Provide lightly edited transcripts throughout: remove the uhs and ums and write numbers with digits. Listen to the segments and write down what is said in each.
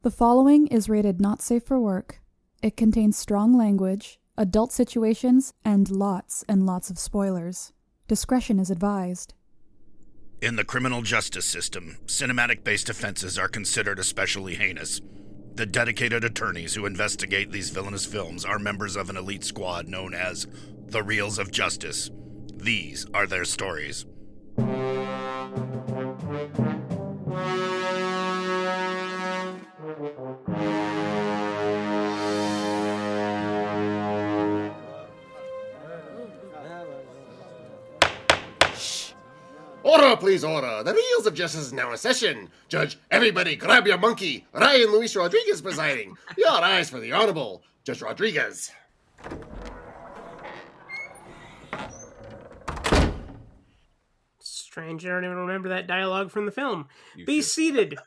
The following is rated not safe for work. It contains strong language, adult situations, and lots of spoilers. Discretion is advised. In the criminal justice system, cinematic-based offenses are considered especially heinous. The dedicated attorneys who investigate these villainous films are members of an elite squad known as the Reels of Justice. These are their stories. Order, please, order. The Reels of Justice is now in session. Judge, everybody grab your monkey. Ryan Luis Rodriguez presiding. Your eyes for the Honorable Judge Rodriguez. Strange, I don't even remember that dialogue from the film. Be seated.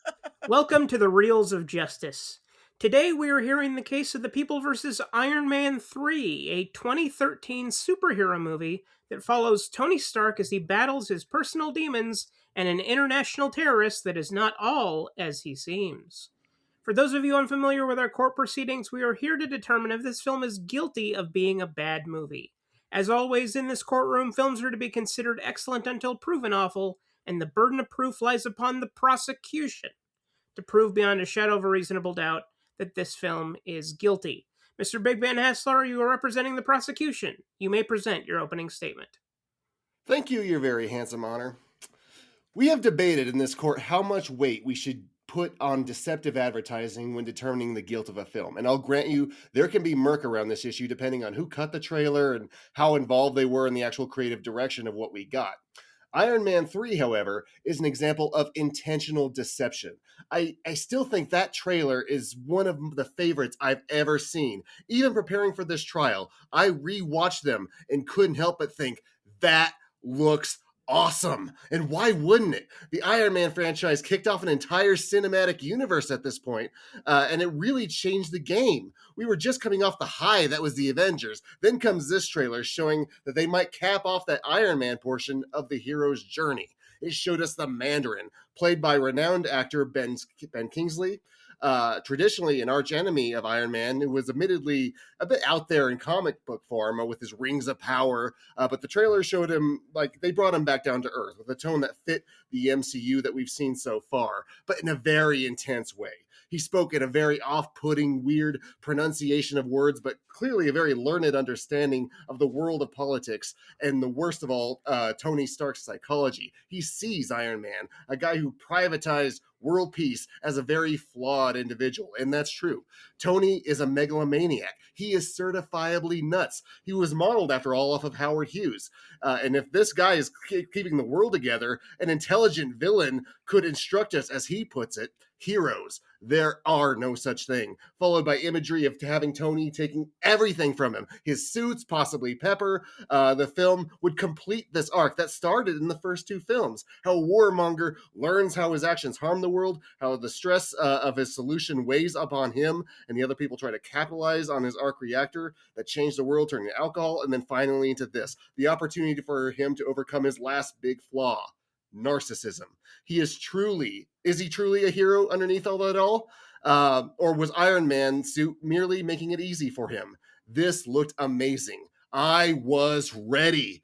Welcome to the Reels of Justice. Today we are hearing the case of the People vs. Iron Man 3, a 2013 superhero movie that follows Tony Stark as he battles his personal demons and an international terrorist that is not all as he seems. For those of you unfamiliar with our court proceedings, we are here to determine if this film is guilty of being a bad movie. As always, in this courtroom, films are to be considered excellent until proven awful, and the burden of proof lies upon the prosecution to prove beyond a shadow of a reasonable doubt that this film is guilty. Mr. Big Ben Haslar, you are representing the prosecution. You may present your opening statement. Thank you, Your Very Handsome Honor. We have debated in this court how much weight we should put on deceptive advertising when determining the guilt of a film. And I'll grant you, there can be murk around this issue depending on who cut the trailer and how involved they were in the actual creative direction of what we got. Iron Man 3, however, is an example of intentional deception. I still think that trailer is one of the favorites I've ever seen. Even preparing for this trial, I rewatched them and couldn't help but think, that looks awesome. And why wouldn't it? The Iron Man franchise kicked off an entire cinematic universe at this point, and it really changed the game. We were just coming off the high that was the Avengers. Then comes this trailer showing that they might cap off that Iron Man portion of the hero's journey. It showed us the Mandarin, played by renowned actor Ben Kingsley, traditionally an arch enemy of Iron Man, who was admittedly a bit out there in comic book form with his rings of power, but the trailer showed him, like, they brought him back down to earth with a tone that fit the MCU that we've seen so far, but in a very intense way. He spoke in a very off-putting, weird pronunciation of words, but clearly a very learned understanding of the world of politics, and the worst of all, Tony Stark's psychology. He sees Iron Man, a guy who privatized world peace, as a very flawed individual, and that's true. Tony is a megalomaniac. He is certifiably nuts. He was modeled, after all, off of Howard Hughes. And if this guy is keeping the world together, an intelligent villain could instruct us, as he puts it, heroes. There are no such thing. Followed by imagery of having Tony taking everything from him. His suits, possibly Pepper. The film would complete this arc that started in the first two films. How Warmonger learns how his actions harm the world, how the stress of his solution weighs upon him, and the other people try to capitalize on his arc reactor that changed the world, turning to alcohol, and then finally into this. The opportunity for him to overcome his last big flaw. Narcissism. Is he truly a hero underneath all that all? Or was Iron Man's suit merely making it easy for him? This looked amazing. I was ready.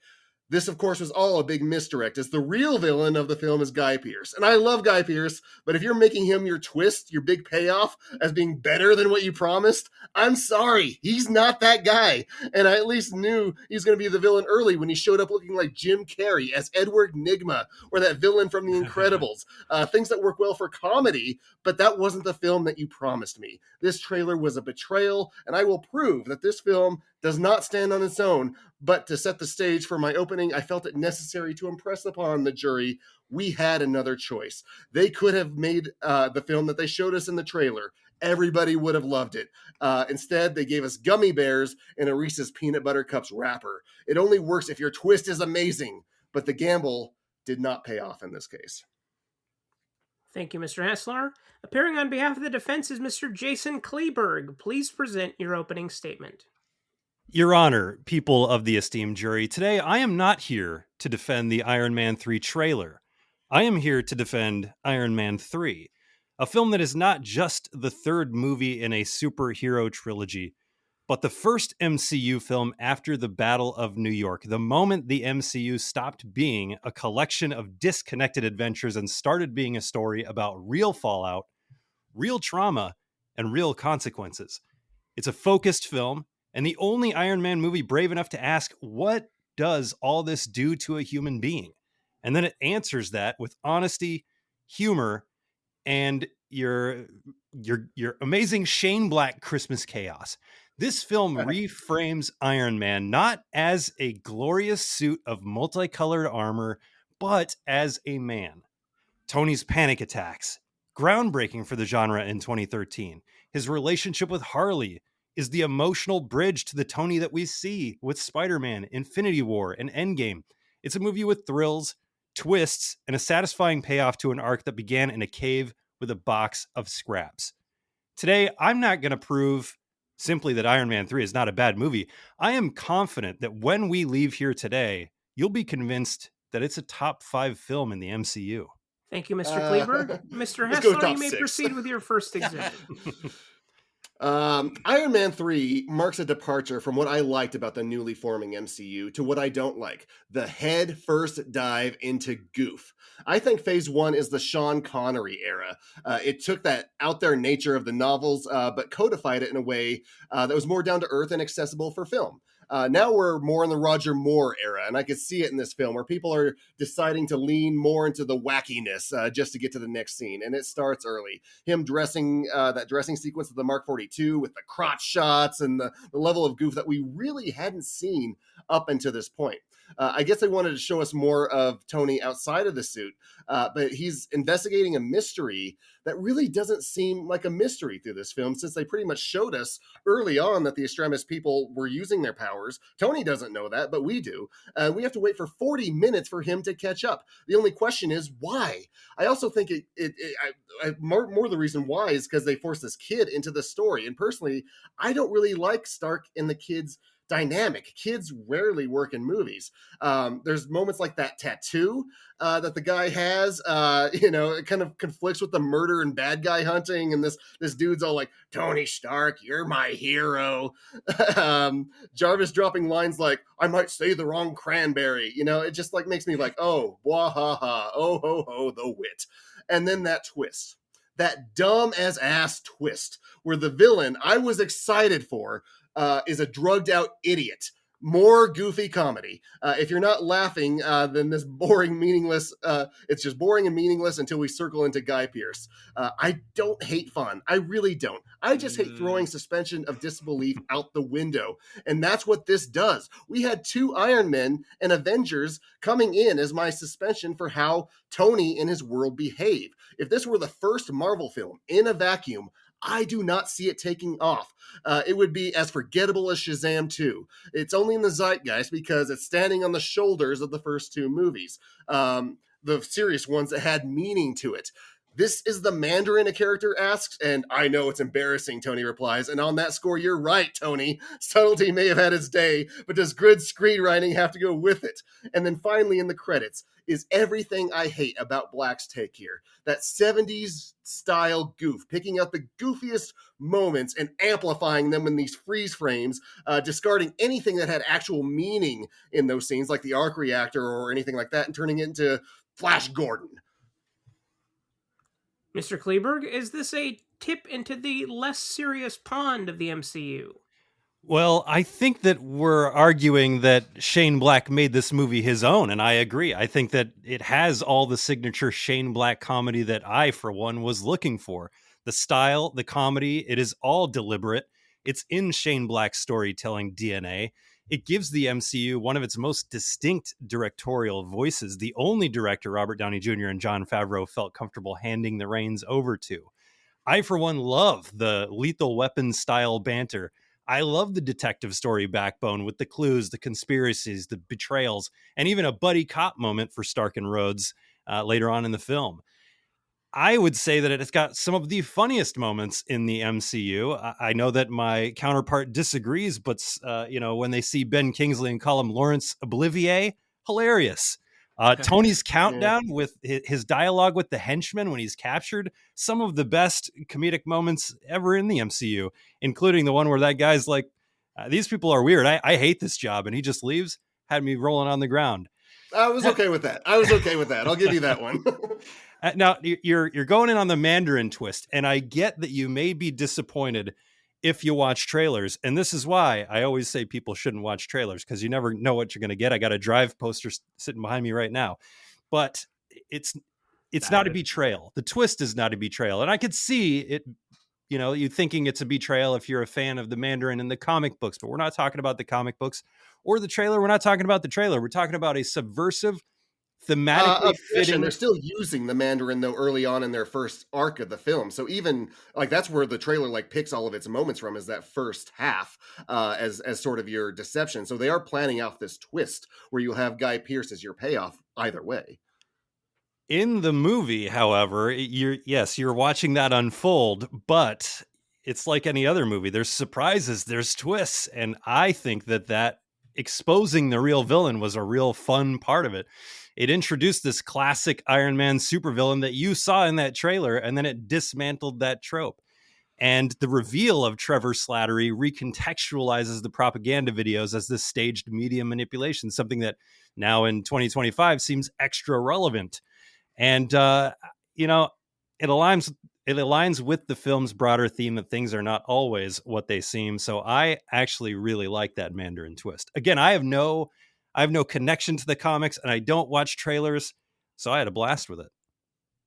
This, of course, was all a big misdirect, as the real villain of the film is Guy Pearce. And I love Guy Pearce, but if you're making him your twist, your big payoff, as being better than what you promised, I'm sorry, he's not that guy. And I at least knew he was going to be the villain early when he showed up looking like Jim Carrey as Edward Nygma, or that villain from The Incredibles. Things that work well for comedy, but that wasn't the film that you promised me. This trailer was a betrayal, and I will prove that this film does not stand on its own. But to set the stage for my opening, I felt it necessary to impress upon the jury we had another choice. They could have made the film that they showed us in the trailer. Everybody would have loved it. Instead, they gave us gummy bears and a Reese's Peanut Butter Cups wrapper. It only works if your twist is amazing, but the gamble did not pay off in this case. Thank you, Mr. Haslar. Appearing on behalf of the defense is Mr. Jason Kleeberg. Please present your opening statement. Your Honor, people of the esteemed jury, today I am not here to defend the Iron Man 3 trailer. I am here to defend Iron Man 3, a film that is not just the third movie in a superhero trilogy, but the first MCU film after the Battle of New York, the moment the MCU stopped being a collection of disconnected adventures and started being a story about real fallout, real trauma, and real consequences. It's a focused film, and the only Iron Man movie brave enough to ask, what does all this do to a human being? And then it answers that with honesty, humor, and your amazing Shane Black Christmas chaos. This film reframes Iron Man not as a glorious suit of multicolored armor, but as a man. Tony's panic attacks, groundbreaking for the genre in 2013. His relationship with Harley is the emotional bridge to the Tony that we see with Spider-Man, Infinity War, and Endgame. It's a movie with thrills, twists, and a satisfying payoff to an arc that began in a cave with a box of scraps. Today, I'm not going to prove simply that Iron Man 3 is not a bad movie. I am confident that when we leave here today, you'll be convinced that it's a top 5 film in the MCU. Thank you, Mr. Kleeberg. Mr. let's go Haslar, top you may 6. proceed with your first exhibit. Iron Man 3 marks a departure from what I liked about the newly forming MCU to what I don't like. The head first dive into goof. I think Phase 1 is the Sean Connery era. It took that out there nature of the novels, but codified it in a way that was more down to earth and accessible for film. Now we're more in the Roger Moore era, and I could see it in this film where people are deciding to lean more into the wackiness just to get to the next scene, and it starts early. Him dressing, that dressing sequence of the Mark 42 with the crotch shots and the level of goof that we really hadn't seen up until this point. I guess they wanted to show us more of Tony outside of the suit, but he's investigating a mystery that really doesn't seem like a mystery through this film, since they pretty much showed us early on that the Extremis people were using their powers. Tony doesn't know that, but we do. We have to wait for 40 minutes for him to catch up. The only question is why? I also think more the reason why is because they forced this kid into the story. And personally, I don't really like Stark and the kid's dynamic. Kids rarely work in movies. There's moments like that tattoo that the guy has, it kind of conflicts with the murder and bad guy hunting. And this dude's all like, Tony Stark, you're my hero. Jarvis dropping lines like, I might say the wrong cranberry. It just like makes me like, oh, wah ha ha, oh ho ho, the wit. And then that twist. That dumb as ass twist where the villain I was excited for is a drugged out idiot. More goofy comedy. If you're not laughing, then this boring, meaningless, it's just boring and meaningless until we circle into Guy Pearce. I don't hate fun. I really don't. I just hate throwing suspension of disbelief out the window. And that's what this does. We had 2 Iron Men and Avengers coming in as my suspension for how Tony and his world behave. If this were the first Marvel film in a vacuum, I do not see it taking off. It would be as forgettable as Shazam 2. It's only in the zeitgeist because it's standing on the shoulders of the first 2 movies, the serious ones that had meaning to it. This is the Mandarin, a character asks, and I know it's embarrassing, Tony replies. And on that score, you're right, Tony. Subtlety may have had its day, but does good screenwriting have to go with it? And then finally in the credits is everything I hate about Black's take here. That 70s style goof, picking out the goofiest moments and amplifying them in these freeze frames, discarding anything that had actual meaning in those scenes, like the arc reactor or anything like that, and turning it into Flash Gordon. Mr. Kleeberg, is this a tip into the less serious pond of the MCU? Well, I think that we're arguing that Shane Black made this movie his own, and I agree. I think that it has all the signature Shane Black comedy that I, for one, was looking for. The style, the comedy, it is all deliberate. It's in Shane Black's storytelling DNA. It gives the MCU one of its most distinct directorial voices, the only director Robert Downey Jr. and Jon Favreau felt comfortable handing the reins over to. I, for one, love the Lethal Weapon style banter. I love the detective story backbone with the clues, the conspiracies, the betrayals, and even a buddy cop moment for Stark and Rhodes later on in the film. I would say that it's got some of the funniest moments in the MCU. I know that my counterpart disagrees, but when they see Ben Kingsley and call him Laurence Olivier, hilarious. Tony's countdown with his dialogue with the henchman when he's captured, some of the best comedic moments ever in the MCU, including the one where that guy's like, these people are weird. I hate this job. And he just leaves, had me rolling on the ground. I was okay with that. I'll give you that one. Now, you're going in on the Mandarin twist, and I get that you may be disappointed if you watch trailers. And this is why I always say people shouldn't watch trailers, because you never know what you're going to get. I got a Drive poster sitting behind me right now. But it's not a betrayal. The twist is not a betrayal. And I could see it, you thinking it's a betrayal if you're a fan of the Mandarin and the comic books. But we're not talking about the comic books or the trailer. We're not talking about the trailer. We're talking about a subversive, thematically fitting. They're still using the Mandarin though early on in their first arc of the film, so even like that's where the trailer like picks all of its moments from, is that first half as sort of your deception. So they are planning out this twist where you'll have Guy Pearce as your payoff either way. In the movie, however, you're watching that unfold, but it's like any other movie. There's surprises, there's twists, and I think that exposing the real villain was a real fun part of it. It introduced this classic Iron Man supervillain that you saw in that trailer, and then it dismantled that trope. And the reveal of Trevor Slattery recontextualizes the propaganda videos as this staged media manipulation, something that now in 2025 seems extra relevant. And, it aligns with the film's broader theme that things are not always what they seem. So I actually really like that Mandarin twist. Again, I have no connection to the comics, and I don't watch trailers, so I had a blast with it.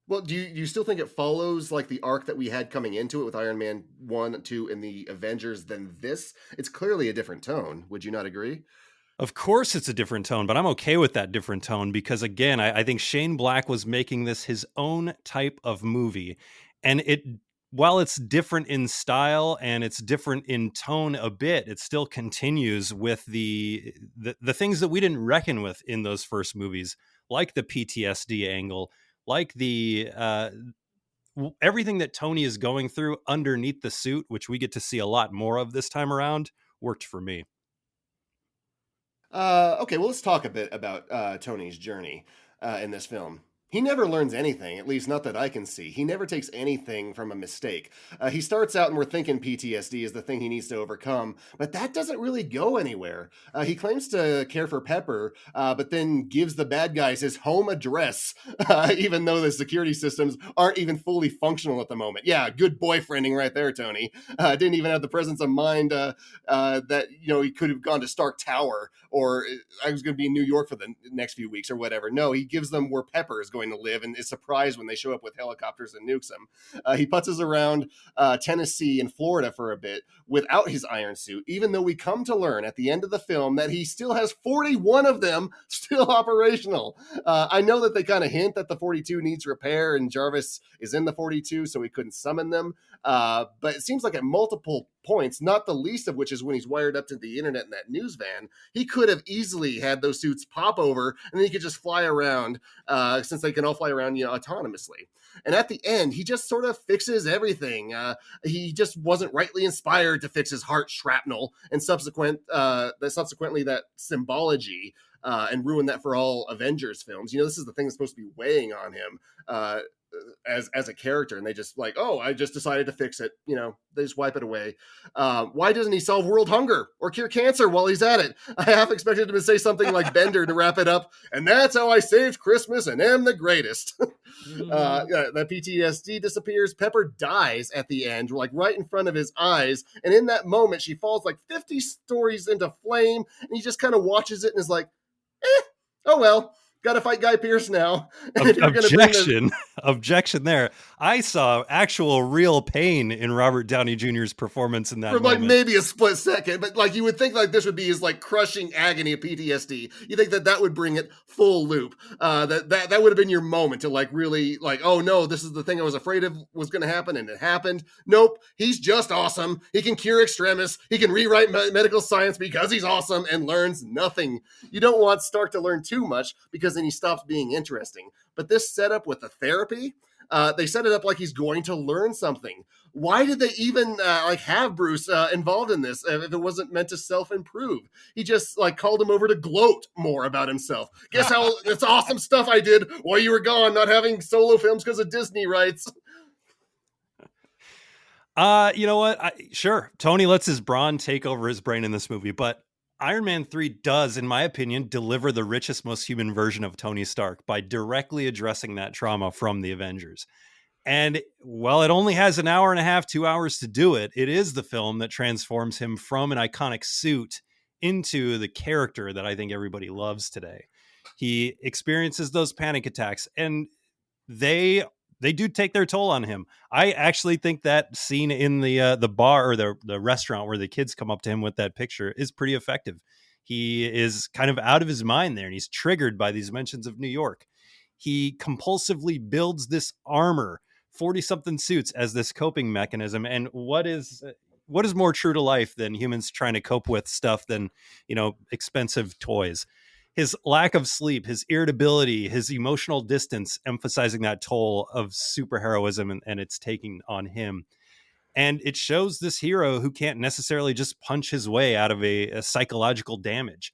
Well, do you still think it follows like the arc that we had coming into it with Iron Man 1, 2, and the Avengers than this? It's clearly a different tone. Would you not agree? Of course it's a different tone, but I'm okay with that different tone because, again, I think Shane Black was making this his own type of movie. And while it's different in style and it's different in tone a bit, it still continues with the things that we didn't reckon with in those first movies, like the PTSD angle, like the everything that Tony is going through underneath the suit, which we get to see a lot more of this time around, worked for me. Okay, well, let's talk a bit about Tony's journey in this film. He never learns anything, at least not that I can see. He never takes anything from a mistake. He starts out and we're thinking PTSD is the thing he needs to overcome, but that doesn't really go anywhere. He claims to care for Pepper, but then gives the bad guys his home address, even though the security systems aren't even fully functional at the moment. Yeah, good boyfriending right there, Tony. Didn't even have the presence of mind that, he could have gone to Stark Tower, or I was going to be in New York for the next few weeks or whatever. No, he gives them where Pepper is going to live and is surprised when they show up with helicopters and nukes him. He putzes around Tennessee and Florida for a bit without his iron suit, even though we come to learn at the end of the film that he still has 41 of them still operational. I know that they kind of hint that the 42 needs repair and Jarvis is in the 42, so he couldn't summon them. But it seems like at multiple points, not the least of which is when he's wired up to the internet in that news van, he could have easily had those suits pop over and then he could just fly around, since they can all fly around, autonomously. And at the end, he just sort of fixes everything. He just wasn't rightly inspired to fix his heart shrapnel and subsequently that symbology, and ruin that for all Avengers films. This is the thing that's supposed to be weighing on him as a character, and they just like, oh, I just decided to fix it. They just wipe it away. Why doesn't he solve world hunger or cure cancer while he's at it? I half expected him to say something like Bender to wrap it up, and that's how I saved Christmas and am the greatest. The PTSD disappears. Pepper dies at the end, like right in front of his eyes, and in that moment, she falls like 50 stories into flame, and he just kind of watches it and is like, oh well. Got to fight Guy Pearce now. Objection there. I saw actual real pain in Robert Downey Jr.'s performance in that for moment. Like maybe a split second, but like you would think like this would be his like crushing agony of PTSD. You think that would bring it full loop. That would have been your moment to like really like, oh no, this is the thing I was afraid of was going to happen, and it happened. Nope, he's just awesome. He can cure extremis. He can rewrite medical science because he's awesome and learns nothing. You don't want Stark to learn too much because then he stops being interesting. But this setup with the therapy, they set it up like he's going to learn something. Why did they even have Bruce involved in this if it wasn't meant to self-improve? He just called him over to gloat more about himself. Guess how it's awesome stuff I did while you were gone, not having solo films because of Disney rights. You know what? Sure, Tony lets his brawn take over his brain in this movie, but Iron Man 3 does, in my opinion, deliver the richest, most human version of Tony Stark by directly addressing that trauma from the Avengers. And while it only has an hour and a half, 2 hours to do it, it is the film that transforms him from an iconic suit into the character that I think everybody loves today. He experiences those panic attacks, and they do take their toll on him. I actually think that scene in the bar or the restaurant where the kids come up to him with that picture is pretty effective. He is kind of out of his mind there, and he's triggered by these mentions of New York. He compulsively builds this armor, 40-something suits, as this coping mechanism. And what is more true to life than humans trying to cope with stuff than, expensive toys? His lack of sleep, his irritability, his emotional distance, emphasizing that toll of superheroism and it's taking on him. And it shows this hero who can't necessarily just punch his way out of a psychological damage.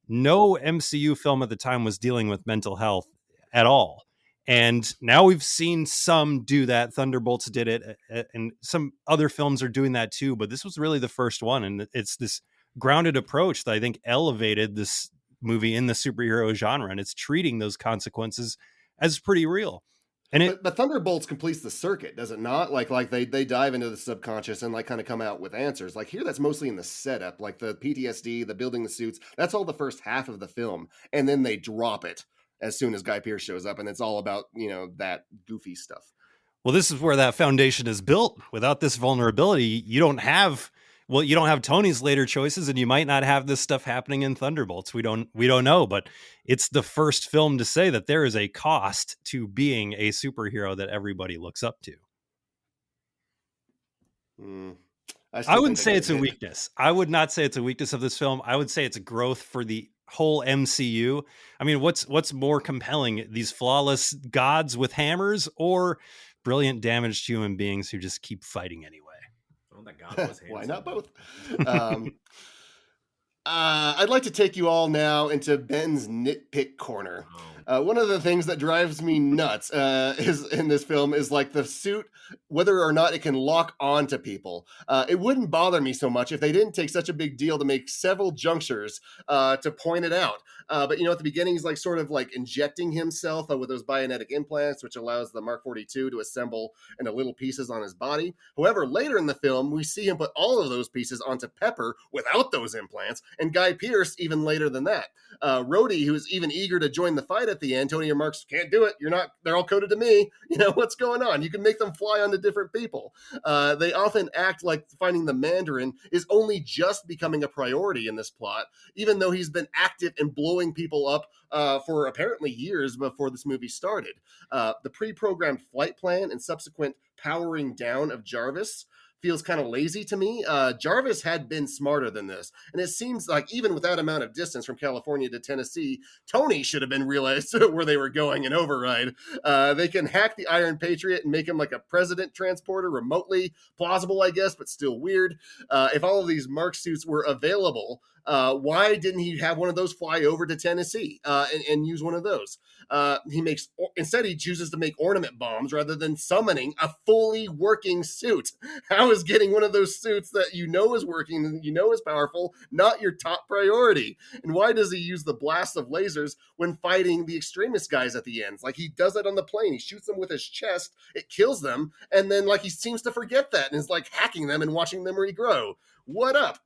No MCU film at the time was dealing with mental health at all. And now we've seen some do that. Thunderbolts did it, and some other films are doing that too. But this was really the first one. And it's this grounded approach that I think elevated this movie in the superhero genre, and it's treating those consequences as pretty real. And but Thunderbolts completes the circuit, does it not? They dive into the subconscious and kind of come out with answers. Here, that's mostly in the setup, the PTSD, the building the suits. That's all the first half of the film, and then they drop it as soon as Guy Pearce shows up, and it's all about that goofy stuff. Well, this is where that foundation is built. Without this vulnerability, you don't have Tony's later choices, and you might not have this stuff happening in Thunderbolts. We don't know, but it's the first film to say that there is a cost to being a superhero that everybody looks up to. I wouldn't say it's a weakness. I would not say it's a weakness of this film. I would say it's a growth for the whole MCU. I mean, what's more compelling, these flawless gods with hammers or brilliant damaged human beings who just keep fighting anyway? Oh, that God was Why not both? I'd like to take you all now into Ben's nitpick corner. One of the things that drives me nuts is in this film is the suit, whether or not it can lock on to people. It wouldn't bother me so much if they didn't take such a big deal to make several junctures to point it out. But at the beginning, he's sort of injecting himself with those bionetic implants, which allows the Mark 42 to assemble into little pieces on his body. However, later in the film, we see him put all of those pieces onto Pepper without those implants, and Guy Pearce even later than that. Rhodey, who is even eager to join the fight at the end, Tony remarks, "Can't do it. They're all coded to me. What's going on? You can make them fly onto different people." They often act like finding the Mandarin is only just becoming a priority in this plot, even though he's been active in blowing people up for apparently years before this movie started. The pre-programmed flight plan and subsequent powering down of Jarvis feels kind of lazy to me. Jarvis had been smarter than this. And it seems like even with that amount of distance from California to Tennessee, Tony should have been realized where they were going and override. They can hack the Iron Patriot and make him like a president transporter remotely. Plausible, I guess, but still weird. If all of these Mark suits were available, why didn't he have one of those fly over to Tennessee and use one of those? Instead he chooses to make ornament bombs rather than summoning a fully working suit. How is getting one of those suits that is working and is powerful not your top priority? And why does he use the blast of lasers when fighting the extremist guys at the end? Like he does it on the plane. He shoots them with his chest. It kills them. And then he seems to forget that and is hacking them and watching them regrow. What up?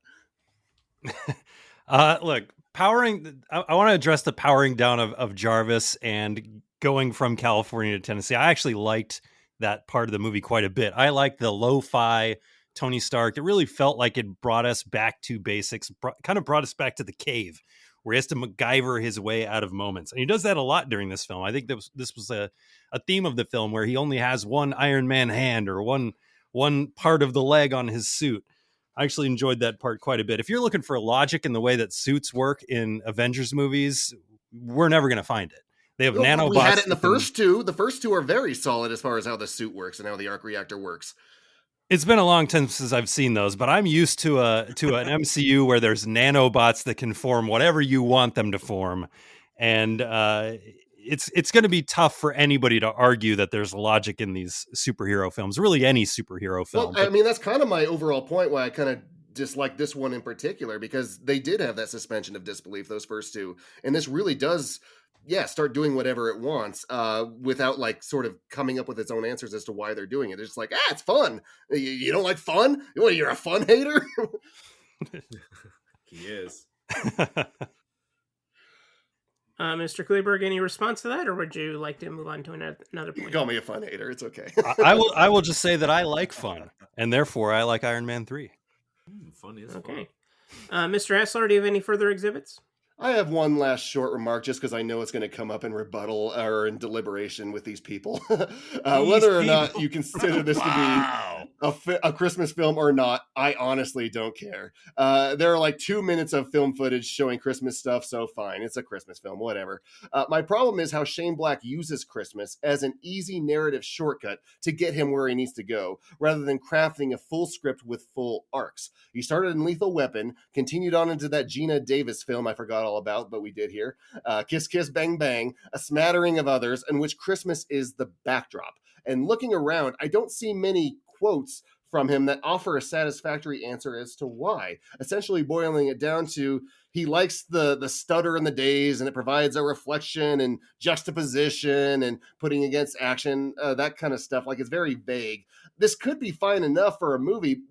Look, powering. I want to address the powering down of Jarvis and going from California to Tennessee. I actually liked that part of the movie quite a bit. I liked the lo-fi Tony Stark. It really felt like it brought us back to basics, kind of brought us back to the cave where he has to MacGyver his way out of moments. And he does that a lot during this film. I think this was a theme of the film where he only has one Iron Man hand or one part of the leg on his suit. I actually enjoyed that part quite a bit. If you're looking for logic in the way that suits work in Avengers movies, we're never going to find it. They have nanobots. We had it in the first two. The first two are very solid as far as how the suit works and how the arc reactor works. It's been a long time since I've seen those, but I'm used to an MCU where there's nanobots that can form whatever you want them to form, and it's going to be tough for anybody to argue that there's logic in these superhero films, really any superhero film. Well, I mean, that's kind of my overall point why I kind of dislike this one in particular, because they did have that suspension of disbelief, those first two. And this really does, start doing whatever it wants without like sort of coming up with its own answers as to why they're doing it. It's just like, it's fun. You don't like fun? What, you're a fun hater? He is. Mr. Kleeberg, any response to that, or would you like to move on to another You point? can call me a fun hater. It's okay. I will just say that I like fun, and therefore I like Iron Man 3. Fun is Okay. fun. Mr. Haslar, do you have any further exhibits? I have one last short remark just because I know it's going to come up in rebuttal or in deliberation with these people. Whether or not you consider this to be a Christmas film or not, I honestly don't care. There are like 2 minutes of film footage showing Christmas stuff, so fine. It's a Christmas film, whatever. My problem is how Shane Black uses Christmas as an easy narrative shortcut to get him where he needs to go, rather than crafting a full script with full arcs. He started in Lethal Weapon, continued on into that Gina Davis film I forgot all about, but we did here. Kiss Kiss Bang Bang, a smattering of others, in which Christmas is the backdrop. And looking around, I don't see many quotes from him that offer a satisfactory answer as to why. Essentially boiling it down to, he likes the stutter and the days, and it provides a reflection and juxtaposition and putting against action, that kind of stuff. Like, it's very vague. This could be fine enough for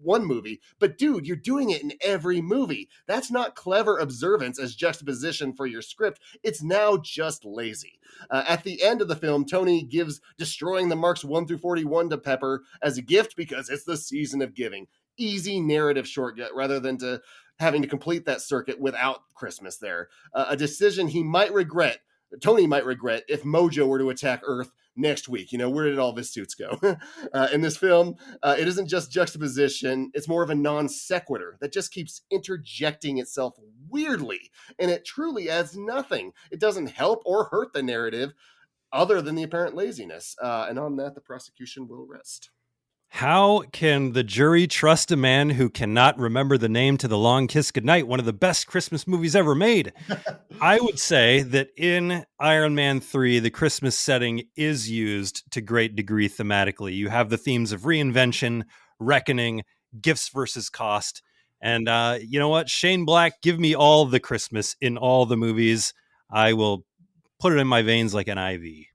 one movie, but dude, you're doing it in every movie. That's not clever observance as juxtaposition for your script. It's now just lazy. At the end of the film, Tony gives destroying the marks 1 through 41 to Pepper as a gift because it's the season of giving. Easy narrative shortcut rather than to having to complete that circuit without Christmas there. A decision Tony might regret if Mojo were to attack Earth next week. Where did all of his suits go? In this film, it isn't just juxtaposition. It's more of a non sequitur that just keeps interjecting itself weirdly, and it truly adds nothing. It doesn't help or hurt the narrative other than the apparent laziness. And on that, the prosecution will rest. How can the jury trust a man who cannot remember the name to The Long Kiss Goodnight, one of the best Christmas movies ever made? I would say that in Iron Man 3, the Christmas setting is used to great degree thematically. You have the themes of reinvention, reckoning, gifts versus cost. And you know what? Shane Black, give me all the Christmas in all the movies. I will put it in my veins like an IV.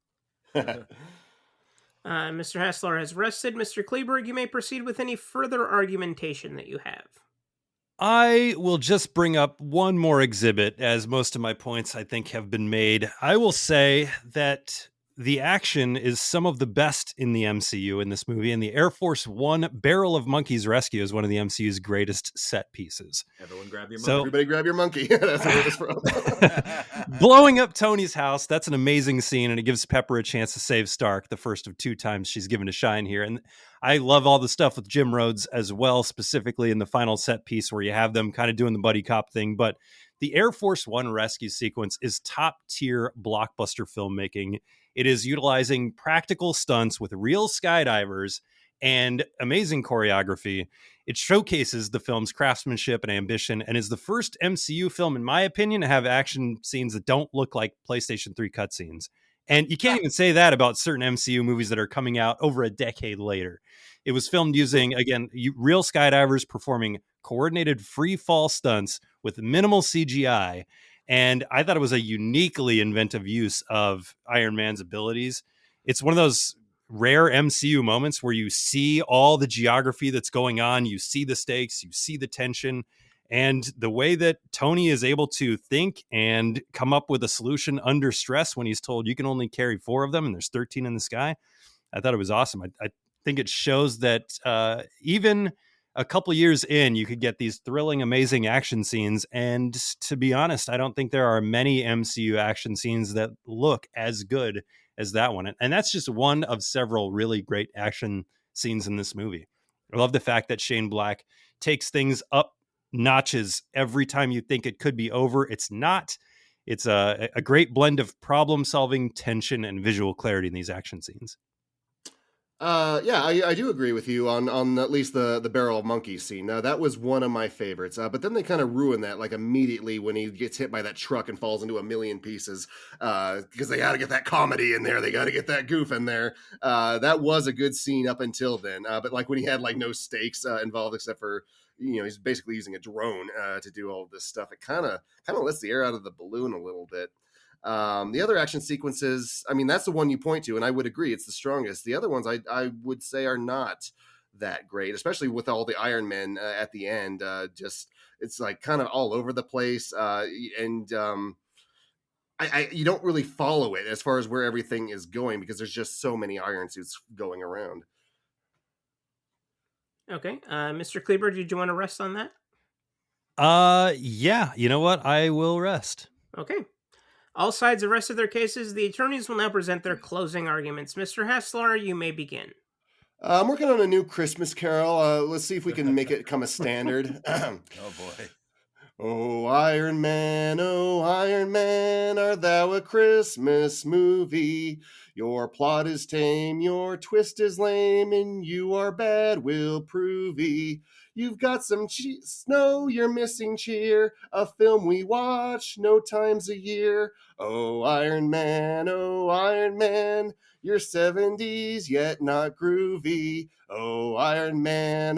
Mr. Haslar has rested. Mr. Kleeberg, you may proceed with any further argumentation that you have. I will just bring up one more exhibit, as most of my points, I think, have been made. I will say that the action is some of the best in the MCU in this movie, and the Air Force One Barrel of Monkeys Rescue is one of the MCU's greatest set pieces. Everyone grab your monkey. Everybody grab your monkey. That's where it's from. Blowing up Tony's house, that's an amazing scene, and it gives Pepper a chance to save Stark, the first of 2 times she's given to shine here. And I love all the stuff with Jim Rhodes as well, specifically in the final set piece where you have them kind of doing the buddy cop thing. But the Air Force One rescue sequence is top-tier blockbuster filmmaking. It is utilizing practical stunts with real skydivers and amazing choreography. It showcases the film's craftsmanship and ambition, and is the first MCU film, in my opinion, to have action scenes that don't look like PlayStation 3 cutscenes. And you can't even say that about certain MCU movies that are coming out over a decade later. It was filmed using, again, real skydivers performing coordinated free fall stunts with minimal CGI. And I thought it was a uniquely inventive use of Iron Man's abilities. It's one of those rare MCU moments where you see all the geography that's going on, you see the stakes, you see the tension, and the way that Tony is able to think and come up with a solution under stress when he's told you can only carry 4 of them and there's 13 in the sky. I thought it was awesome. I think it shows that even a couple years in, you could get these thrilling, amazing action scenes. And to be honest, I don't think there are many MCU action scenes that look as good as that one. And that's just one of several really great action scenes in this movie. I love the fact that Shane Black takes things up notches every time you think it could be over. It's not. It's a great blend of problem solving, tension, and visual clarity in these action scenes. Yeah, I do agree with you on at least the barrel of monkeys scene. Now that was one of my favorites. But then they kind of ruin that like immediately when he gets hit by that truck and falls into a million pieces. Because they got to get that comedy in there, they got to get that goof in there. That was a good scene up until then. But like when he had like no stakes involved except for he's basically using a drone to do all this stuff. It kind of lets the air out of the balloon a little bit. The other action sequences, I mean, that's the one you point to, and I would agree it's the strongest. The other ones I would say are not that great, especially with all the Iron Men at the end. Just it's like kind of all over the place, and you don't really follow it as far as where everything is going because there's just so many iron suits going around. Okay, Mr. Kleeberg, did you want to rest on that? Yeah. You know what? I will rest. Okay. All sides have rested their cases. The attorneys will now present their closing arguments. Mr. Haslar, you may begin. I'm working on a new Christmas Carol. Let's see if we can make it come a standard. Oh, boy. Oh, Iron Man, art thou a Christmas movie? Your plot is tame, your twist is lame, and you are bad, will prove-y. You've got some snow, you're missing cheer, a film we watch no times a year. Oh, Iron Man, you're 70s, yet not groovy. Oh, Iron Man,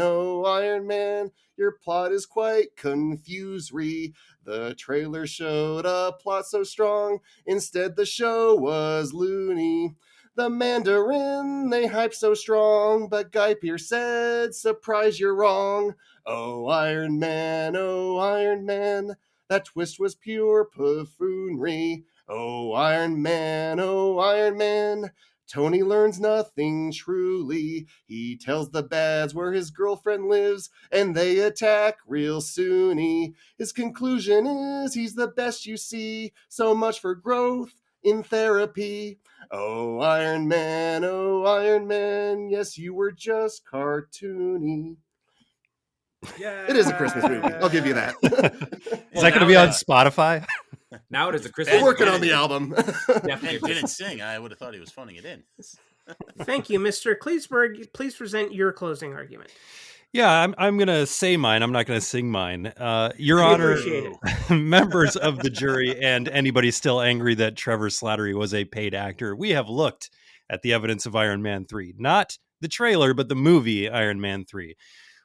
your plot is quite confusory. The trailer showed a plot so strong, instead the show was loony. The Mandarin, they hype so strong, but Guy Pearce said, surprise, you're wrong. Oh, Iron Man, that twist was pure buffoonery. Oh, Iron Man, Tony learns nothing truly. He tells the bads where his girlfriend lives, and they attack real soony. His conclusion is he's the best you see. So much for growth in therapy. Oh, Iron Man, yes, you were just cartoony. Yeah, It is a Christmas movie. I'll give you that. Is that going to be on Spotify? Now it is a Christmas. We're working on the album. He didn't sing. I would have thought he was phoning it in. Thank you, Mr. Kleeberg. Please present your closing argument. Yeah, I'm going to say mine. I'm not going to sing mine. Your Honor, members of the jury and anybody still angry that Trevor Slattery was a paid actor, we have looked at the evidence of Iron Man 3. Not the trailer, but the movie Iron Man 3.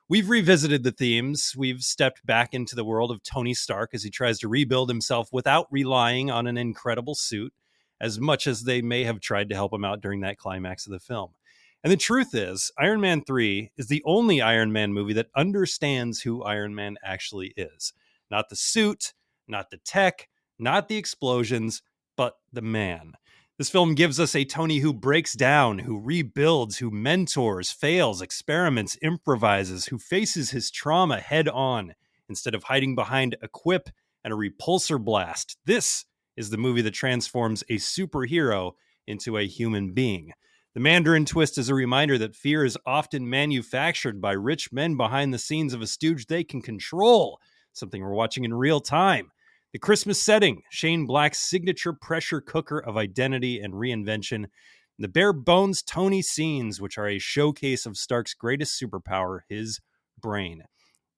We've revisited the themes. We've stepped back into the world of Tony Stark as he tries to rebuild himself without relying on an incredible suit, as much as they may have tried to help him out during that climax of the film. And the truth is, Iron Man 3 is the only Iron Man movie that understands who Iron Man actually is. Not the suit, not the tech, not the explosions, but the man. This film gives us a Tony who breaks down, who rebuilds, who mentors, fails, experiments, improvises, who faces his trauma head on instead of hiding behind a quip and a repulsor blast. This is the movie that transforms a superhero into a human being. The Mandarin twist is a reminder that fear is often manufactured by rich men behind the scenes of a stooge they can control, something we're watching in real time. The Christmas setting, Shane Black's signature pressure cooker of identity and reinvention, and the bare bones Tony scenes, which are a showcase of Stark's greatest superpower, his brain.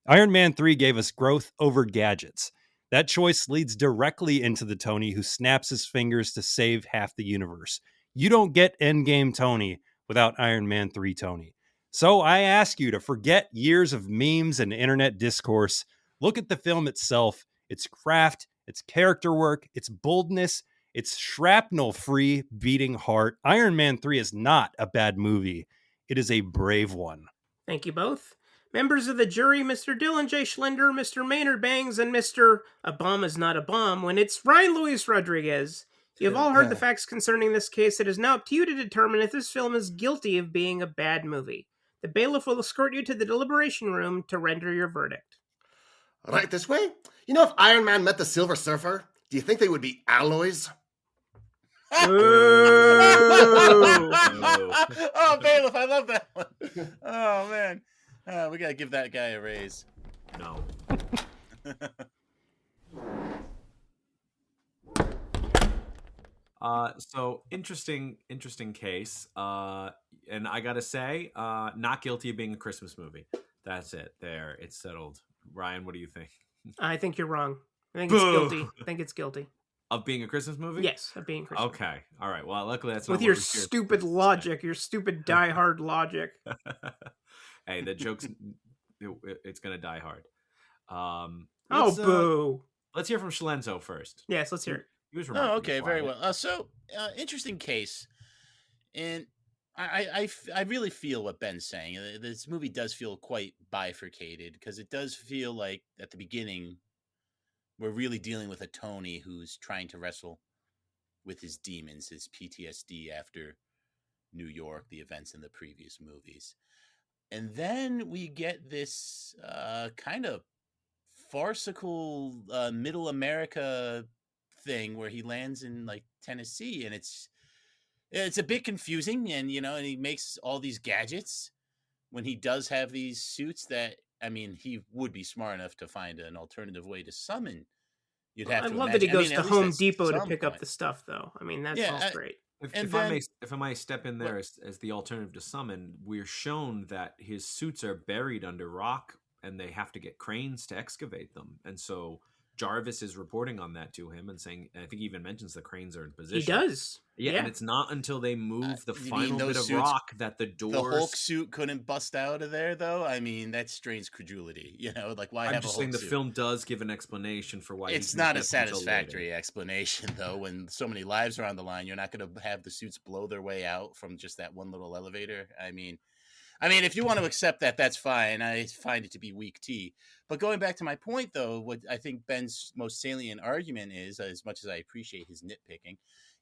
Iron Man 3 gave us growth over gadgets. That choice leads directly into the Tony who snaps his fingers to save half the universe. You don't get Endgame Tony without Iron Man 3 Tony. So I ask you to forget years of memes and internet discourse. Look at the film itself, its craft, its character work, its boldness, its shrapnel-free beating heart. Iron Man 3 is not a bad movie. It is a brave one. Thank you both. Members of the jury, Mr. Dylan J. Schlender, Mr. Maynard Bangs, and Mr. A Bomb is Not a Bomb, when it's Ryan Luis Rodriguez. You have all heard the facts concerning this case. It is now up to you to determine if this film is guilty of being a bad movie. The bailiff will escort you to the deliberation room to render your verdict. Right this way? You know, if Iron Man met the Silver Surfer, do you think they would be alloys? Oh, bailiff, I love that one. Oh, man. We got to give that guy a raise. No. So interesting case. And I gotta say, not guilty of being a Christmas movie. That's it. There, it's settled. Ryan, what do you think? I think you're wrong. I think it's guilty. I think it's guilty. Of being a Christmas movie? Yes, of being Christmas. Okay. All right. Well, luckily that's with not your what we're here stupid to say. logic, your stupid die-hard logic. Hey, the joke's it's gonna die hard. Boo! Let's hear from Schlenzo first. Yes, let's hear it. He was Oh, okay, very quiet. well. Interesting case, and I really feel what Ben's saying. This movie does feel quite bifurcated because it does feel like at the beginning we're really dealing with a Tony who's trying to wrestle with his demons, his PTSD after New York, the events in the previous movies. And then we get this kind of farcical middle America thing where he lands in like Tennessee, and it's a bit confusing, and and he makes all these gadgets when he does have these suits that, I mean, he would be smart enough to find an alternative way to summon. You'd have I to love that he imagine. goes to Home Depot to pick up the stuff, though. I mean, that's all great. If I may step in there as the alternative to summon, we're shown that his suits are buried under rock and they have to get cranes to excavate them. And so Jarvis is reporting on that to him and saying, and I think he even mentions the cranes are in position. He does. Yeah, and it's not until they move the final bit of suits, rock that the doors... The Hulk suit couldn't bust out of there, though? I mean, that strains credulity. Like, why have a Hulk suit? I'm just saying the film does give an explanation for why... It's not a satisfactory explanation, though. When so many lives are on the line, you're not going to have the suits blow their way out from just that one little elevator. I mean, if you want to accept that, that's fine. I find it to be weak tea. But going back to my point, though, what I think Ben's most salient argument is, as much as I appreciate his nitpicking,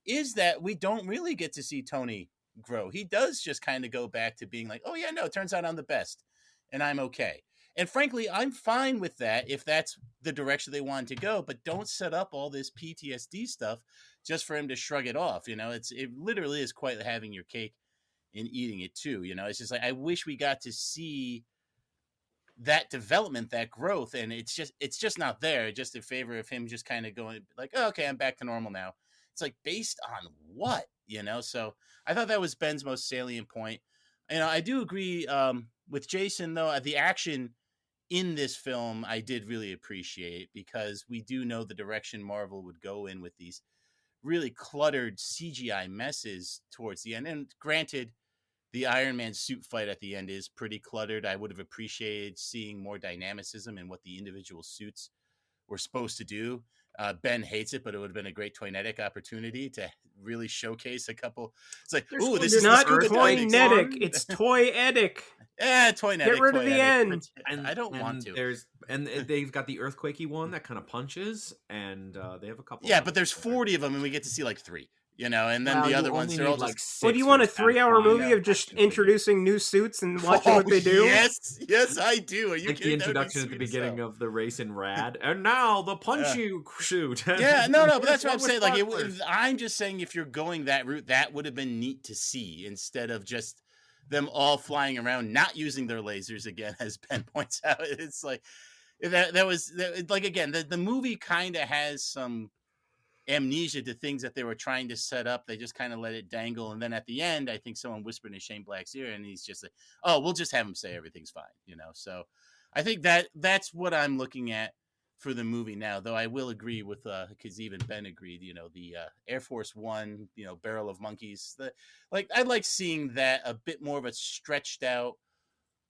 is that we don't really get to see Tony grow. He does just kind of go back to being like, oh, yeah, no, it turns out I'm the best and I'm okay. And frankly, I'm fine with that if that's the direction they want to go, but don't set up all this PTSD stuff just for him to shrug it off. It literally is quite having your cake and eating it too. It's just like, I wish we got to see that development, that growth, and it's just not there, just in favor of him just kind of going like, oh, okay, I'm back to normal now. It's like, based on what, So I thought that was Ben's most salient point. I do agree with Jason, though. The action in this film I did really appreciate, because we do know the direction Marvel would go in with these really cluttered CGI messes towards the end. And granted, the Iron Man suit fight at the end is pretty cluttered. I would have appreciated seeing more dynamicism in what the individual suits were supposed to do. Ben hates it, but it would have been a great toynetic opportunity to really showcase a couple. It's like, ooh, this is not toynetic. It's toyetic. Yeah, toynetic. Get rid of the end. I don't want to. And they've got the earthquakey one that kind of punches, and they have a couple. Yeah, but there's 40 of them, and we get to see like 3. And then the other ones, they're all like just... What, do you want a 3-hour movie of just introducing new suits and watching what they do? Yes, I do. Are you like kidding? The introduction at the beginning of the race in Rad, and now the punchy suit. Yeah, no, but that's what I'm saying. Like, I'm just saying, if you're going that route, that would have been neat to see, instead of just them all flying around, not using their lasers again, as Ben points out. It's like, that was, like, again, the movie kind of has some amnesia to things that they were trying to set up. They just kind of let it dangle, and then at the end, I think someone whispered in Shane Black's ear, and he's just like, oh, we'll just have him say everything's fine, So I think that's what I'm looking at for the movie now, though I will agree with, because even Ben agreed, the Air Force One, Barrel of Monkeys, I like seeing that a bit more of a stretched out,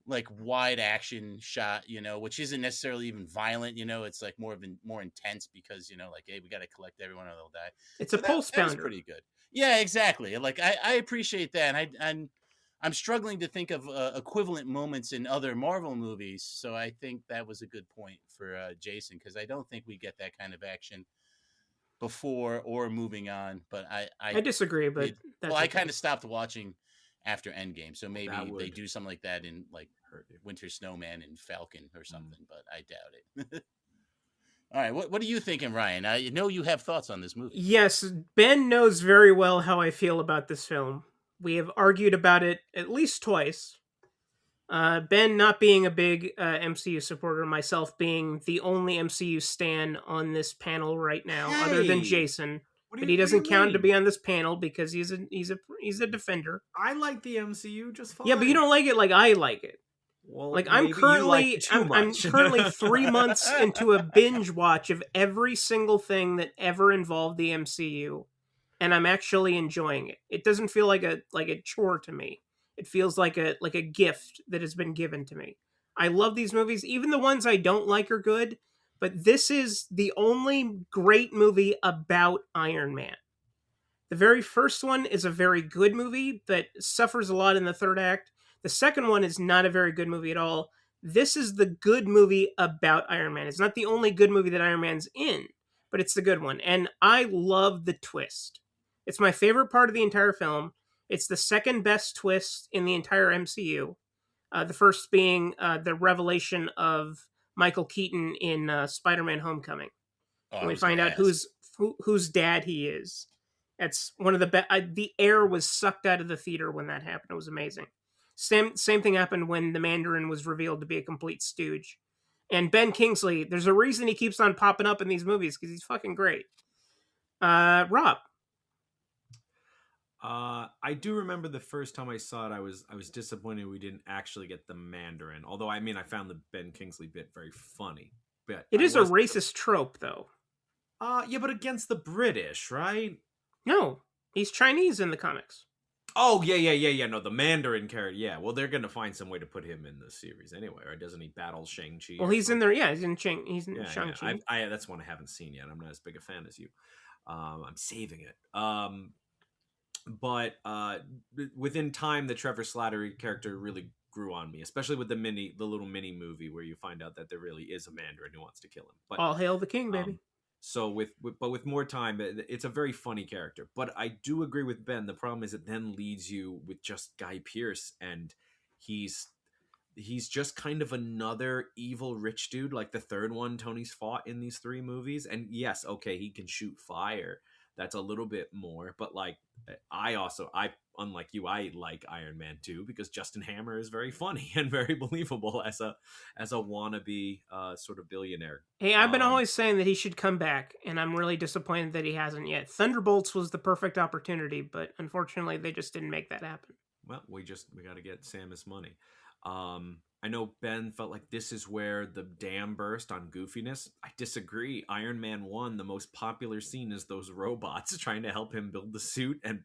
like, wide action shot, which isn't necessarily even violent, it's like more intense, because, like, hey, we got to collect everyone or they'll die. It's a pulse pounder. That's pretty good. Yeah, exactly. Like, I appreciate that. And I'm struggling to think of equivalent moments in other Marvel movies. So I think that was a good point for Jason, because I don't think we get that kind of action before or moving on. But I disagree, but I kind of stopped watching after Endgame, so maybe they do something like that in, like, Winter Snowman and Falcon or something, but I doubt it. All right, what are you thinking, Ryan? I know you have thoughts on this movie. Yes, Ben knows very well how I feel about this film. We have argued about it at least twice. Ben not being a big MCU supporter, myself being the only MCU stan on this panel right now, other than Jason. But he doesn't count to be on this panel because he's a defender. I like the MCU just fine. Yeah, but you don't like it like I like it. Well, like I'm currently I'm currently 3 months into a binge watch of every single thing that ever involved the MCU, and I'm actually enjoying it. It doesn't feel like a chore to me. It feels like a gift that has been given to me. I love these movies. Even the ones I don't like are good, but this is the only great movie about Iron Man. The very first one is a very good movie that suffers a lot in the third act. The second one is not a very good movie at all. This is the good movie about Iron Man. It's not the only good movie that Iron Man's in, but it's the good one. And I love the twist. It's my favorite part of the entire film. It's the second best twist in the entire MCU. The first being the revelation of Michael Keaton in Spider-Man: Homecoming. When we find out whose dad he is. That's one of the best. The air was sucked out of the theater when that happened. It was amazing. Same thing happened when the Mandarin was revealed to be a complete stooge. And Ben Kingsley, there's a reason he keeps on popping up in these movies because he's fucking great. Rob. I do remember the first time I saw it, I was disappointed we didn't actually get the Mandarin. Although, I mean, I found the Ben Kingsley bit very funny. But it is a racist trope, though. Yeah, but against the British, right? No, he's Chinese in the comics. Oh, yeah. No, the Mandarin character. Yeah, well, they're going to find some way to put him in the series anyway, right? Doesn't he battle Shang-Chi? Well, he's in there. Yeah, he's in Shang-Chi. Yeah. That's one I haven't seen yet. I'm not as big a fan as you. I'm saving it. But within time, the Trevor Slattery character really grew on me, especially with the little mini movie where you find out that there really is a Mandarin who wants to kill him. But all hail the king, baby. So with more time, it's a very funny character. But I do agree with Ben. The problem is it then leads you with just Guy Pearce, and he's just kind of another evil rich dude, like the third one Tony's fought in these three movies. And yes, okay, he can shoot fire. That's a little bit more, but like unlike you, I like Iron Man 2 because Justin Hammer is very funny and very believable as a wannabe sort of billionaire. Hey, I've been always saying that he should come back, and I'm really disappointed that he hasn't yet. Thunderbolts was the perfect opportunity, but unfortunately, they just didn't make that happen. Well, we got to get Samus money. I know Ben felt like this is where the dam burst on goofiness. I disagree. Iron Man 1, the most popular scene is those robots trying to help him build the suit and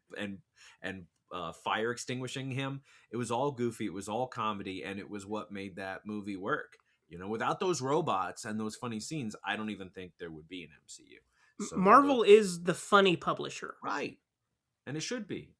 fire extinguishing him. It was all goofy. It was all comedy. And it was what made that movie work. You know, without those robots and those funny scenes, I don't even think there would be an MCU. So, Marvel is the funny publisher. Right. And it should be.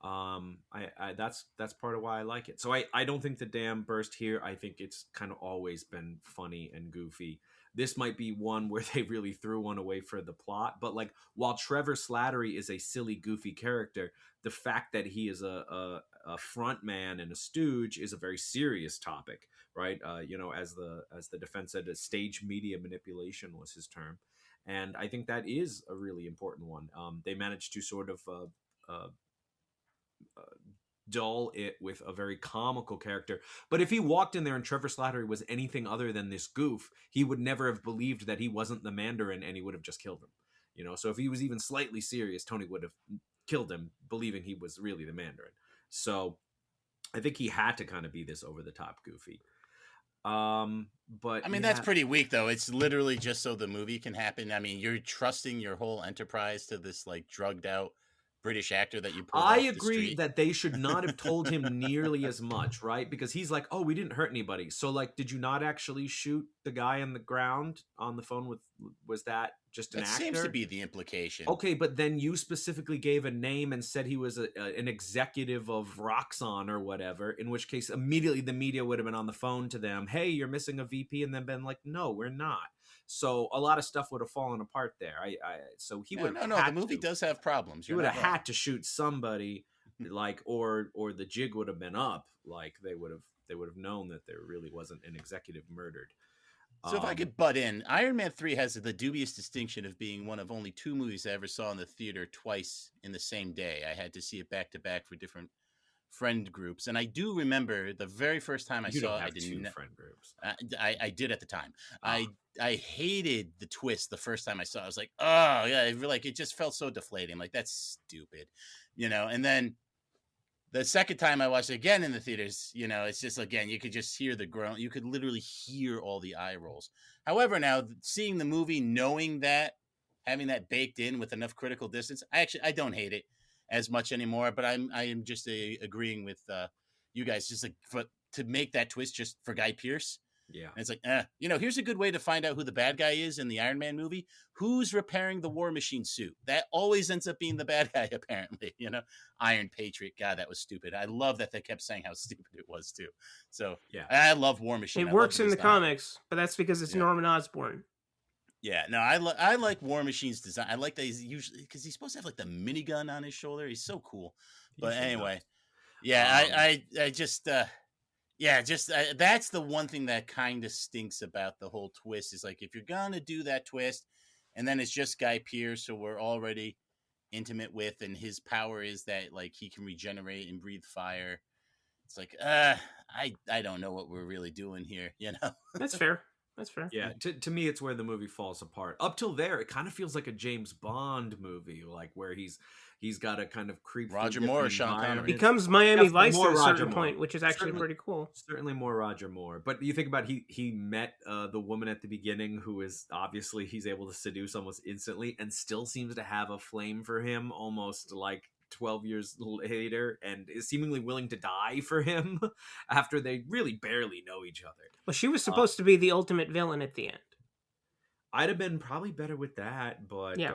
That's part of why I like it. So I don't think the dam burst here. I think it's kind of always been funny and goofy. This might be one where they really threw one away for the plot, but like while Trevor Slattery is a silly, goofy character, the fact that he is a front man and a stooge is a very serious topic, right? As the defense said, stage media manipulation was his term, and I think that is a really important one. They managed to sort of dull it with a very comical character. But if he walked in there and Trevor Slattery was anything other than this goof, he would never have believed that he wasn't the Mandarin, and he would have just killed him. You know, so if he was even slightly serious, Tony would have killed him, believing he was really the Mandarin. So I think he had to kind of be this over the top goofy. But I mean, that's pretty weak, though. It's literally just so the movie can happen. I mean, you're trusting your whole enterprise to this like drugged out British actor that you pulled I off agree the street. that they should not have told him nearly as much, right? Because he's like, oh, we didn't hurt anybody. So like, did you not actually shoot the guy on the ground on the phone was that just an actor? That seems to be the implication. Okay, but then you specifically gave a name and said he was an executive of Roxxon or whatever, in which case immediately the media would have been on the phone to them. Hey, you're missing a VP, and then been like, no, we're not. So a lot of stuff would have fallen apart there. So he would. No. The movie does have problems. He would have had to shoot somebody, like, or the jig would have been up. Like they would have known that there really wasn't an executive murdered. So if I could butt in, Iron Man 3 has the dubious distinction of being one of only 2 movies I ever saw in the theater twice in the same day. I had to see it back to back for different friend groups, and I do remember the very first time I saw it. I two didn't. friend groups. I did at the time. Oh. I hated the twist the first time I saw it. I was like, oh yeah, it just felt so deflating. Like, that's stupid, And then the second time I watched it again in the theaters, it's just, again, you could just hear the groan. You could literally hear all the eye rolls. However, now seeing the movie, knowing that, having that baked in with enough critical distance, I don't hate it as much anymore. But I am just agreeing with you guys, just like to make that twist just for Guy Pearce. Yeah. And it's like, here's a good way to find out who the bad guy is in the Iron Man movie. Who's repairing the War Machine suit? That always ends up being the bad guy, apparently. Iron Patriot. God, that was stupid. I love that they kept saying how stupid it was, too. So, yeah, I love War Machine. It works in the comics, but that's because it's Norman Osborn. Yeah, no, I like War Machine's design. I like that he's usually, because he's supposed to have like the minigun on his shoulder. He's so cool. But anyway, I just that's the one thing that kind of stinks about the whole twist is, like, if you're gonna do that twist, and then it's just Guy Pearce, who we're already intimate with, and his power is that, like, he can regenerate and breathe fire. It's like, I don't know what we're really doing here, That's fair. That's fair. Yeah, to me, it's where the movie falls apart. Up till there, it kind of feels like a James Bond movie, like where he's got to kind of creep. Roger Moore or Sean Connery. Becomes Miami Vice at a certain point, which is actually pretty cool. Certainly more Roger Moore. But you think about he met the woman at the beginning who is obviously he's able to seduce almost instantly and still seems to have a flame for him almost like 12 years later, and is seemingly willing to die for him after they really barely know each other. Well, she was supposed to be the ultimate villain at the end. I'd have been probably better with that, but yeah.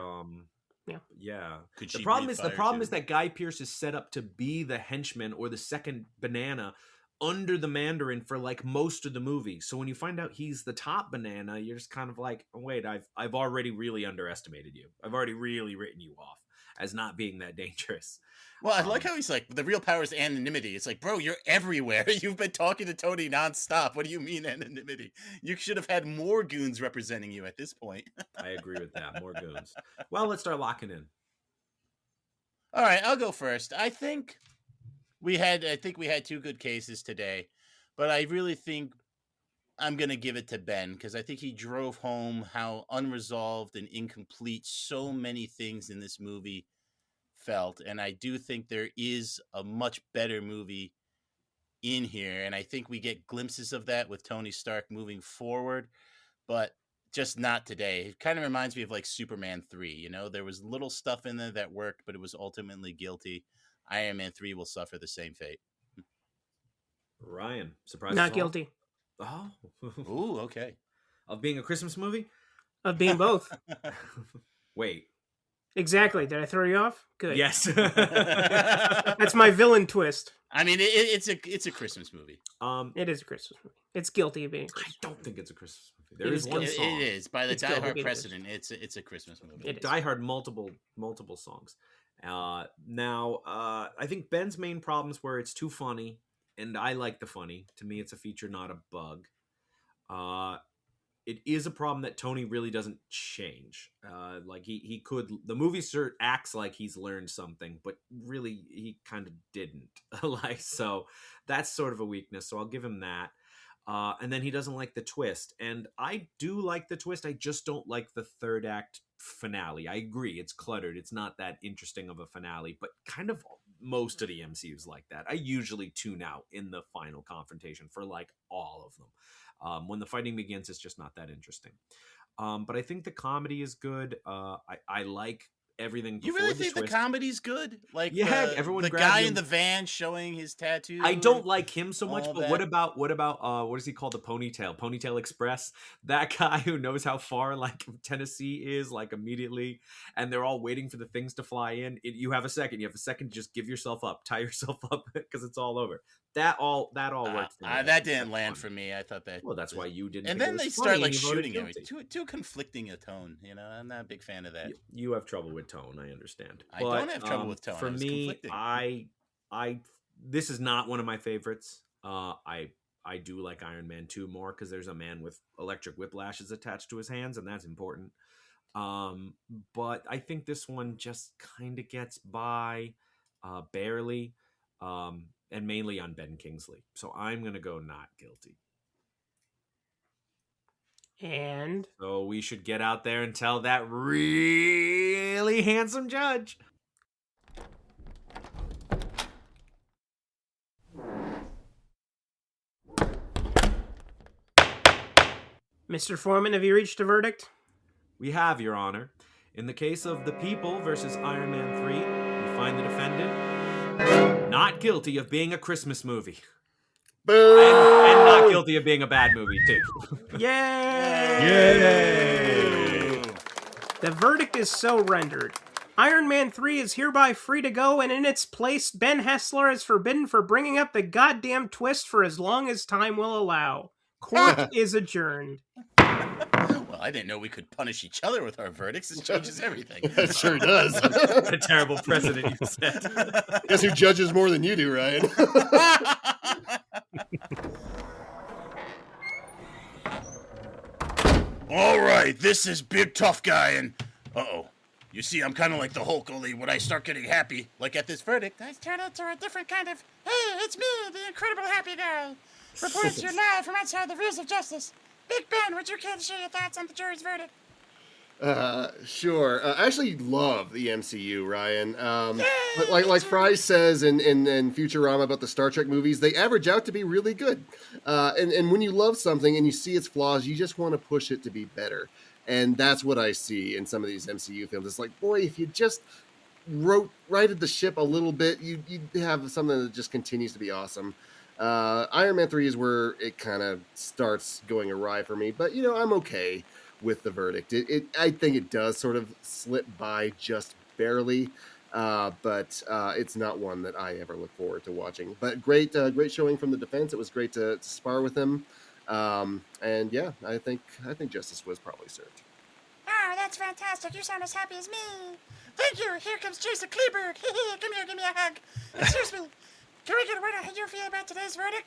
The problem is that Guy Pearce is set up to be the henchman or the second banana under the Mandarin for like most of the movie. So when you find out he's the top banana, you're just kind of like, oh, wait, I've already really underestimated you. I've already really written you off as not being that dangerous. Well, I like how he's like, the real power is anonymity. It's like, bro, you're everywhere. You've been talking to Tony nonstop. What do you mean anonymity? You should have had more goons representing you at this point. I agree with that. More goons. Well, let's start locking in. All right, I'll go first. I think we had two good cases today, but I really think I'm going to give it to Ben because I think he drove home how unresolved and incomplete so many things in this movie felt. And I do think there is a much better movie in here. And I think we get glimpses of that with Tony Stark moving forward, but just not today. It kind of reminds me of like Superman 3. There was little stuff in there that worked, but it was ultimately guilty. Iron Man 3 will suffer the same fate. Ryan, surprise. Not guilty. Oh. Ooh, okay. Of being a Christmas movie? Of being both. Wait. Exactly. Did I throw you off? Good. Yes. That's my villain twist. I mean, it's a Christmas movie. It is a Christmas movie. It's guilty of being a Christmas movie. I don't think it's a Christmas movie. There is one song. It is. By the Die Hard precedent, it's a Christmas movie. Die Hard, multiple songs. Now, I think Ben's main problems were it's too funny, and I like the funny. To me, it's a feature, not a bug. It is a problem that Tony really doesn't change. Like he could, the movie acts like he's learned something, but really he kind of didn't. So that's sort of a weakness. So I'll give him that. And then he doesn't like the twist, and I do like the twist. I just don't like the third act finale. I agree, it's cluttered. It's not that interesting of a finale, but kind of most of the MCU's like that. I usually tune out in the final confrontation for like all of them. When the fighting begins, it's just not that interesting. But I think the comedy is good. I like everything. You really think the comedy's good? Like, yeah, everyone. The guy in the van showing his tattoo. I don't like him so much. But what about what is he called? The Ponytail Express. That guy who knows how far like Tennessee is, like immediately, and they're all waiting for the things to fly in. You have a second. Just give yourself up, tie yourself up because it's all over. That all worked for me. That didn't land for me. I thought that. Well, that's why you didn't. And then they start like shooting him. Too conflicting a tone. I'm not a big fan of that. You have trouble with tone. I understand. I don't have trouble with tone. For me, this is not one of my favorites. I do like Iron Man 2 more because there's a man with electric whiplashes attached to his hands, and that's important. But I think this one just kind of gets by, barely. and mainly on Ben Kingsley. So I'm going to go not guilty. And so we should get out there and tell that really handsome judge. Mr. Foreman, have you reached a verdict? We have, Your Honor. In the case of The People versus Iron Man 3, we find the defendant not guilty of being a Christmas movie. Boo! And not guilty of being a bad movie, too. Yay! Yay! The verdict is so rendered. Iron Man 3 is hereby free to go, and in its place, Ben Haslar is forbidden for bringing up the goddamn twist for as long as time will allow. Court is adjourned. Well, I didn't know we could punish each other with our verdicts. It changes everything. It sure does. A terrible precedent you set. Guess who judges more than you do, Ryan? All right, this is Big Tough Guy, and you see, I'm kind of like the Hulk. Only when I start getting happy, like at this verdict, I turn into a different kind of. Hey, it's me, the Incredible Happy Guy, reporting to you live from outside the Reels of Justice. Big Ben, would you care to share your thoughts on the jury's verdict? Sure. I actually love the MCU, Ryan. But like Fry says in Futurama about the Star Trek movies, they average out to be really good. And when you love something and you see its flaws, you just want to push it to be better. And that's what I see in some of these MCU films. It's like, boy, if you just righted the ship a little bit, you'd have something that just continues to be awesome. Iron Man 3 is where it kind of starts going awry for me, but I'm okay with the verdict. I think it does sort of slip by just barely, but it's not one that I ever look forward to watching. But great showing from the defense. It was great to spar with him, and yeah, I think justice was probably served. Oh, that's fantastic! You sound as happy as me. Thank you. Here comes Jason Kleeberg. Come here, give me a hug. Excuse me. Can we get a word on how you feel about today's verdict?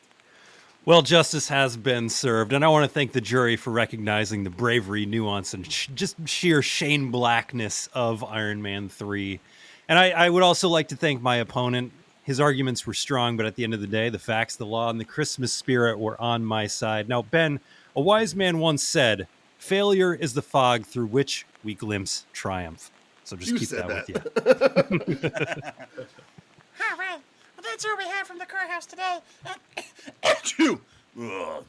Well, justice has been served, and I want to thank the jury for recognizing the bravery, nuance, and just sheer Shane Blackness of Iron Man 3. And I would also like to thank my opponent. His arguments were strong, but at the end of the day, the facts, the law, and the Christmas spirit were on my side. Now, Ben, a wise man once said, failure is the fog through which we glimpse triumph. So just keep that with you. All right. Well, that's all we have from the courthouse today. Achoo!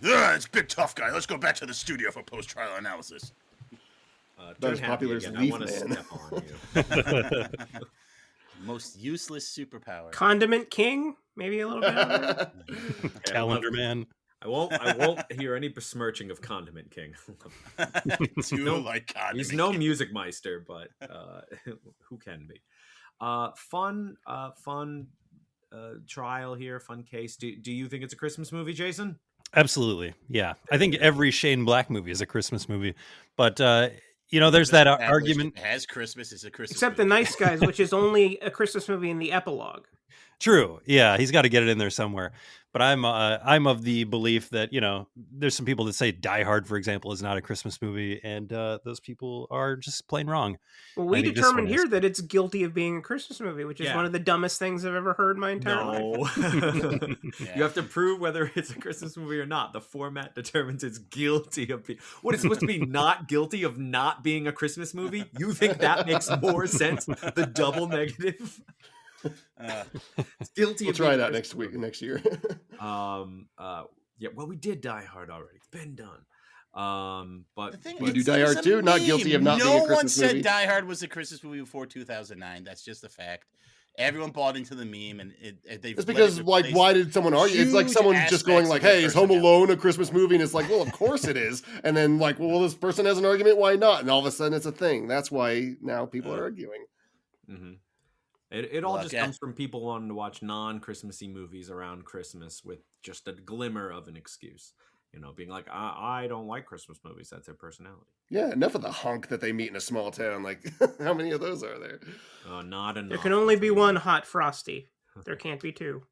It's Big Tough Guy. Let's go back to the studio for post-trial analysis. Not as popular as Leaf Man. Step on you. Most useless superpower. Condiment King? Maybe a little bit of that? Calendar Man. I won't hear any besmirching of Condiment King. He's no music meister, but who can be? Fun trial here, fun case. Do you think it's a Christmas movie, Jason? Absolutely, yeah. I think every Shane Black movie is a Christmas movie, but there's that argument. As Christmas is a Christmas Except movie. The Nice Guys, which is only a Christmas movie in the epilogue. True. Yeah, he's got to get it in there somewhere. But I'm of the belief that, there's some people that say Die Hard, for example, is not a Christmas movie, and those people are just plain wrong. Well, we determined here that it's guilty of being a Christmas movie, which is one of the dumbest things I've ever heard in my entire life. Yeah. You have to prove whether it's a Christmas movie or not. The format determines it's guilty of being... What, it's supposed to be not guilty of not being a Christmas movie? You think that makes more sense? The double negative? It's guilty. We'll try it out next year. Yeah. Well, we did Die Hard already. It's been done. But you do Die Hard too. Not guilty of not being a Christmas movie. No one said Die Hard was a Christmas movie before 2009. That's just a fact. Everyone bought into the meme, and it's because why did someone argue? It's like someone just going like, "Hey, is Home Alone a Christmas movie?" And it's like, well, of course it is. And then well, this person has an argument. Why not? And all of a sudden, it's a thing. That's why now people are arguing. Mm-hmm. It all just comes from people wanting to watch non-Christmassy movies around Christmas with just a glimmer of an excuse. Being like, I don't like Christmas movies. That's their personality. Yeah, enough of the hunk that they meet in a small town. Like, how many of those are there? Not enough. There can only be one Hot Frosty. There can't be two.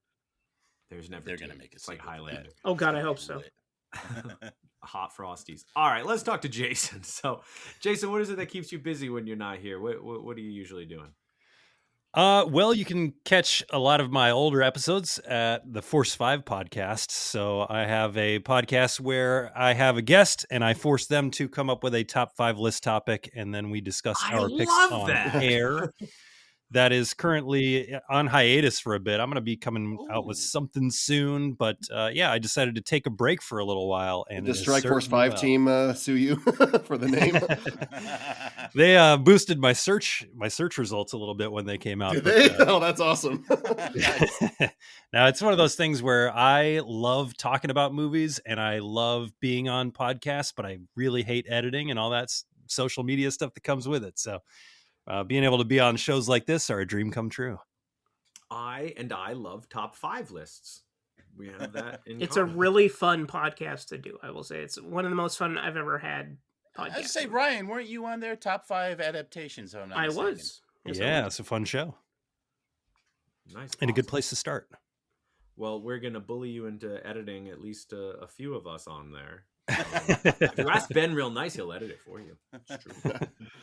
There's never. They're going to make it like Highlander. Oh, God, I hope so. Hot Frosties. All right, let's talk to Jason. So, Jason, what is it that keeps you busy when you're not here? What are you usually doing? Well, you can catch a lot of my older episodes at the Force 5 podcast. So I have a podcast where I have a guest and I force them to come up with a top 5 list topic, and then we discuss our picks love on that. air. That is currently on hiatus for a bit. I'm going to be coming out with something soon, but yeah, I decided to take a break for a little while. And Did the Strike Force 5 team sue you for the name? They boosted my search results a little bit when they came out. Did they? Oh, that's awesome. Now, it's one of those things where I love talking about movies and I love being on podcasts, but I really hate editing and all that social media stuff that comes with it. So being able to be on shows like this are a dream come true. I love top 5 lists. We have that in It's common. a really fun podcast to do, I will say. It's one of the most fun I've ever had. I'd say, Ryan, weren't you on their top 5 adaptations? I was. Yes, Yeah, it's a fun show. Nice. And a good place to start. Well, we're going to bully you into editing at least a few of us on there. If you ask Ben real nice, he'll edit it for you. It's true.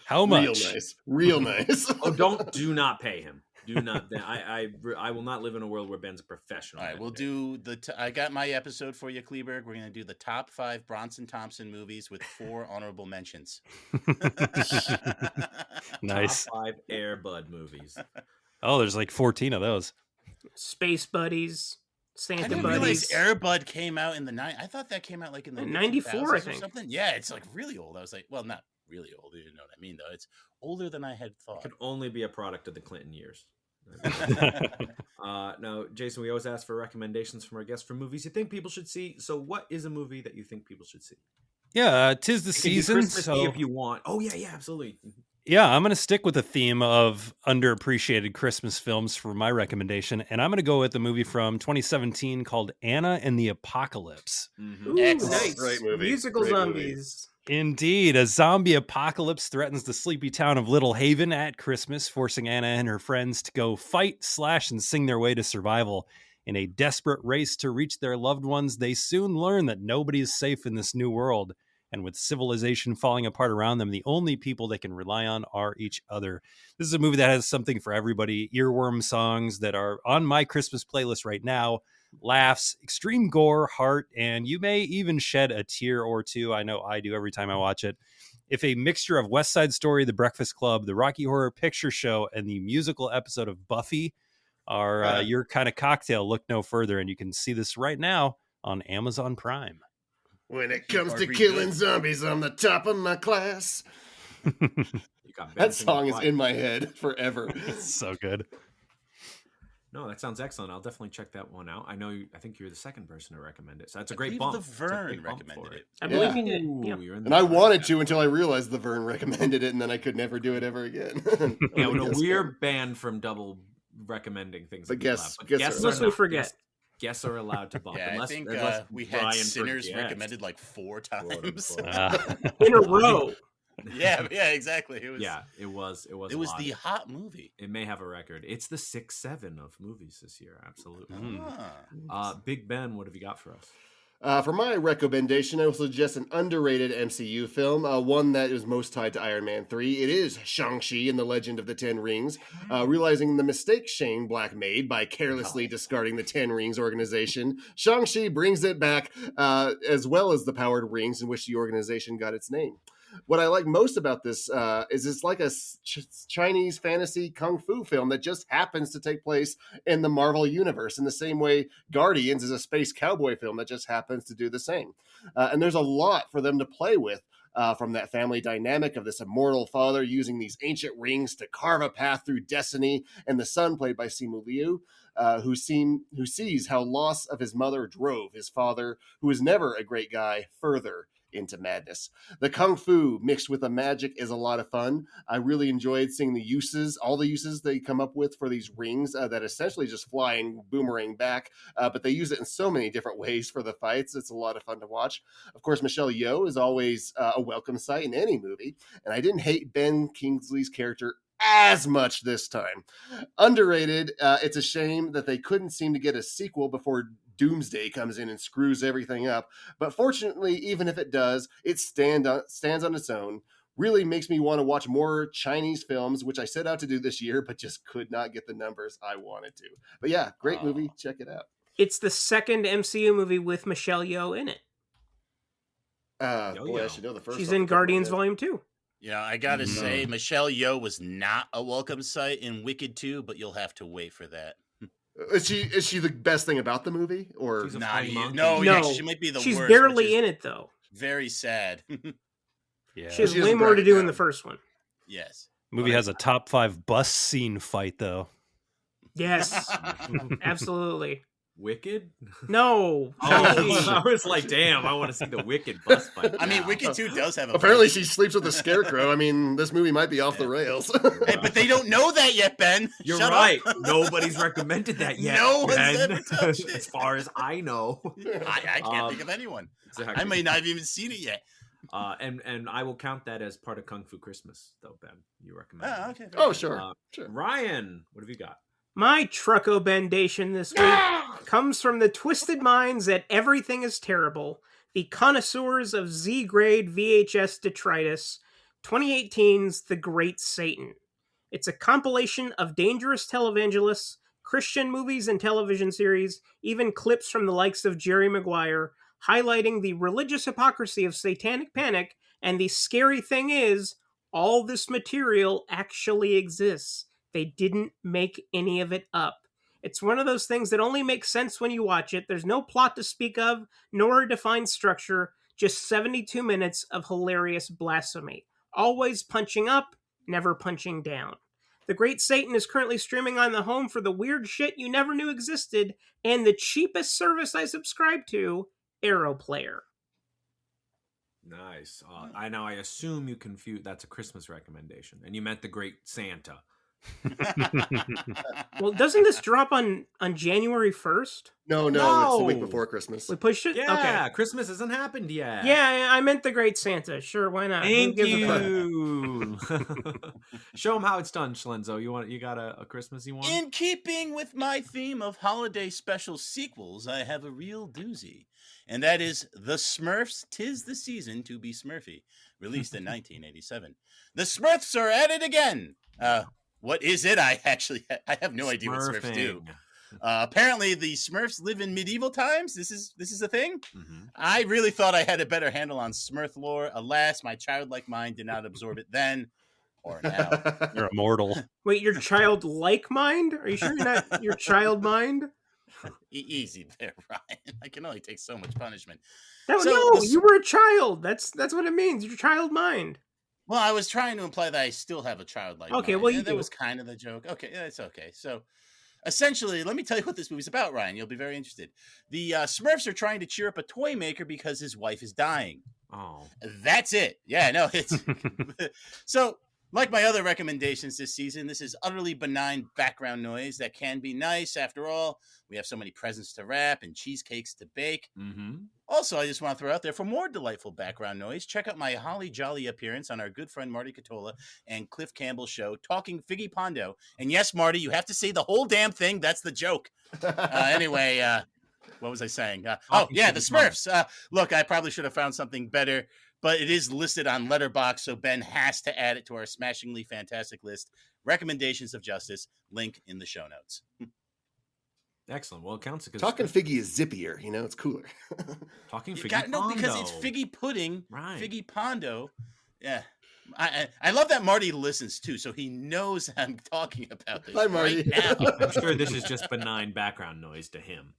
How much? Real nice. Oh, do not pay him. Do not. I will not live in a world where Ben's a professional. All right, we'll do I got my episode for you, Kleeberg. We're going to do the top 5 Bronson Thompson movies with 4 honorable mentions. Nice. Top 5 Air Bud movies. Oh, there's like 14 of those. Space Buddies, Santa I didn't Buddies. realize Air Bud came out in the I thought that came out like in the 94, I 2000s think. or something. Yeah, it's like really old. I was like, well, not really old. You know what I mean, though. It's older than I had thought. Could only be a product of the Clinton years. Now, Jason, we always ask for recommendations from our guests for movies you think people should see. So what is a movie that you think people should see? Yeah, 'tis the It can be season. Christmas So if you want. Oh, yeah, absolutely. yeah, I'm going to stick with the theme of underappreciated Christmas films for my recommendation. And I'm going to go with the movie from 2017 called Anna and the Apocalypse. Mm-hmm. Ooh, Excellent. nice. Great movie. Musical Great zombies. Indeed, a zombie apocalypse threatens the sleepy town of Little Haven at Christmas, forcing Anna and her friends to go fight, slash, and sing their way to survival. In a desperate race to reach their loved ones, they soon learn that nobody is safe in this new world. And with civilization falling apart around them, the only people they can rely on are each other. This is a movie that has something for everybody. Earworm songs that are on my Christmas playlist right now. Laughs, extreme gore, heart, and you may even shed a tear or two. I know I do every time I watch it. If a mixture of West Side Story, The Breakfast Club, The Rocky Horror Picture Show, and the musical episode of Buffy are your kind of cocktail, look no further. And you can see this right now on Amazon Prime. When it comes to killing zombies, I'm the top of my class. That song is in my head forever. So good. No, that sounds excellent. I'll definitely check that one out. I think you're the second person to recommend it. So that's a I great believe bump. Laverne recommended it. I believe Yeah. you did. Ooh, Yeah. you're in the And I right wanted now. to until I realized Laverne recommended it, and then I could never do it ever again. Yeah, no, Yes. we're banned from double recommending things. But that people guests- have. guests guests are Unless we not. forget. Guests are allowed to bump. Yeah, unless, I think unless we had Brian Sinners forgets. recommended like 4 times. In a row. yeah, exactly. It was. Yeah, it was. It was a the lot. hot movie. It may have a record. It's the 6-7 of movies this year. Absolutely. Ah. Big Ben, what have you got for us? For my recommendation, I will suggest an underrated MCU film, one that is most tied to Iron Man 3. It is Shang-Chi and the Legend of the Ten Rings. Realizing the mistake Shane Black made by carelessly discarding the Ten Rings organization, Shang-Chi brings it back, as well as the powered rings in which the organization got its name. What I like most about this is it's like a Chinese fantasy kung fu film that just happens to take place in the Marvel universe, in the same way Guardians is a space cowboy film that just happens to do the same. And there's a lot for them to play with, from that family dynamic of this immortal father using these ancient rings to carve a path through destiny, and the son, played by Simu Liu, who sees how loss of his mother drove his father, who was never a great guy, further into madness. The kung fu mixed with the magic is a lot of fun. I really enjoyed seeing all the uses they come up with for these rings that essentially just fly and boomerang back, but they use it in so many different ways for the fights. It's a lot of fun to watch. Of course, Michelle Yeoh is always a welcome sight in any movie, and I didn't hate Ben Kingsley's character as much this time. Underrated. It's a shame that they couldn't seem to get a sequel before Doomsday comes in and screws everything up. But fortunately, even if it does, it stands on its own. really makes me want to watch more Chinese films, which I set out to do this year, but just could not get the numbers I wanted to. But yeah, great movie. Check it out. It's the second MCU movie with Michelle Yeoh in it. Boy, I should know the first. She's in Guardians Volume 2. Yeah, I gotta say, Michelle Yeoh was not a welcome sight in Wicked 2, but you'll have to wait for that. Is she the best thing about the movie, or not? No, Yeah, she might be the she's worst. barely in it though. Very sad. Yeah, she has way more to do in the first one. Yes, movie has a top 5 bus scene fight though. Yes, absolutely. Wicked? No. I was like, damn, I want to see the Wicked bus fight. I mean, Wicked 2 does have a apparently she sleeps with a scarecrow. I mean, this movie might be off the rails. Hey, but they don't know that yet, Ben. You're Shut right. up. Nobody's recommended that yet. No one's Ben. ever touched it. As far as I know. I can't think of anyone. Exactly. I may not have even seen it yet. And I will count that as part of Kung Fu Christmas, though, Ben. You recommend it. Okay. Oh, sure. Sure. Ryan, what have you got? My trucko-bendation this week comes from the twisted minds that everything is terrible, the connoisseurs of Z-grade VHS detritus, 2018's The Great Satan. It's a compilation of dangerous televangelists, Christian movies and television series, even clips from the likes of Jerry Maguire, highlighting the religious hypocrisy of satanic panic, and the scary thing is, all this material actually exists. They didn't make any of it up. It's one of those things that only makes sense when you watch it. There's no plot to speak of, nor a defined structure, just 72 minutes of hilarious blasphemy. Always punching up, never punching down. The Great Satan is currently streaming on the home for the weird shit you never knew existed, and the cheapest service I subscribe to, AeroPlayer. Nice. I assume you confuse. That's a Christmas recommendation, and you meant The Great Santa. Well, doesn't this drop on January 1st? No, it's the week before Christmas. We pushed it? Yeah, okay. Christmas hasn't happened yet. Yeah, I meant The Great Santa. Sure, why not? Thank you. Show them how it's done, Schlenzo. You got a Christmassy one? In keeping with my theme of holiday special sequels, I have a real doozy. And that is The Smurfs, 'Tis the Season to be Smurfy, released in 1987. The Smurfs are at it again. What is it? I have no idea what Smurfs do. Apparently, the Smurfs live in medieval times. This is a thing. Mm-hmm. I really thought I had a better handle on Smurf lore. Alas, my childlike mind did not absorb it then or now. You're immortal. Wait, your childlike mind? Are you sure you're not your child mind? Easy there, Ryan. I can only take so much punishment. No, you were a child. That's what it means. Your child mind. Well, I was trying to imply that I still have a childlike mind. Okay, well, that was kind of the joke. Okay, yeah, it's okay. So, essentially, let me tell you what this movie's about, Ryan. You'll be very interested. The Smurfs are trying to cheer up a toy maker because his wife is dying. Oh. That's it. Yeah, no, it's... So, like my other recommendations this season, this is utterly benign background noise that can be nice. After all, we have so many presents to wrap and cheesecakes to bake. Mm-hmm. Also, I just want to throw out there, for more delightful background noise, check out my holly jolly appearance on our good friend Marty Catola and Cliff Campbell show, Talking Figgy Pondo. And yes, Marty, you have to say the whole damn thing. That's the joke. Anyway, what was I saying? The Smurfs. Look, I probably should have found something better, but it is listed on Letterboxd, so Ben has to add it to our smashingly fantastic list. Recommendations of Justice, link in the show notes. Excellent. Well, it counts because Talking Figgy is zippier. You know, it's cooler. Talking Figgy Pondo. No, because it's Figgy Pudding, right? Figgy Pondo. Yeah. I love that Marty listens too, so he knows I'm talking about this. Hi, Marty. Right now. I'm sure this is just benign background noise to him.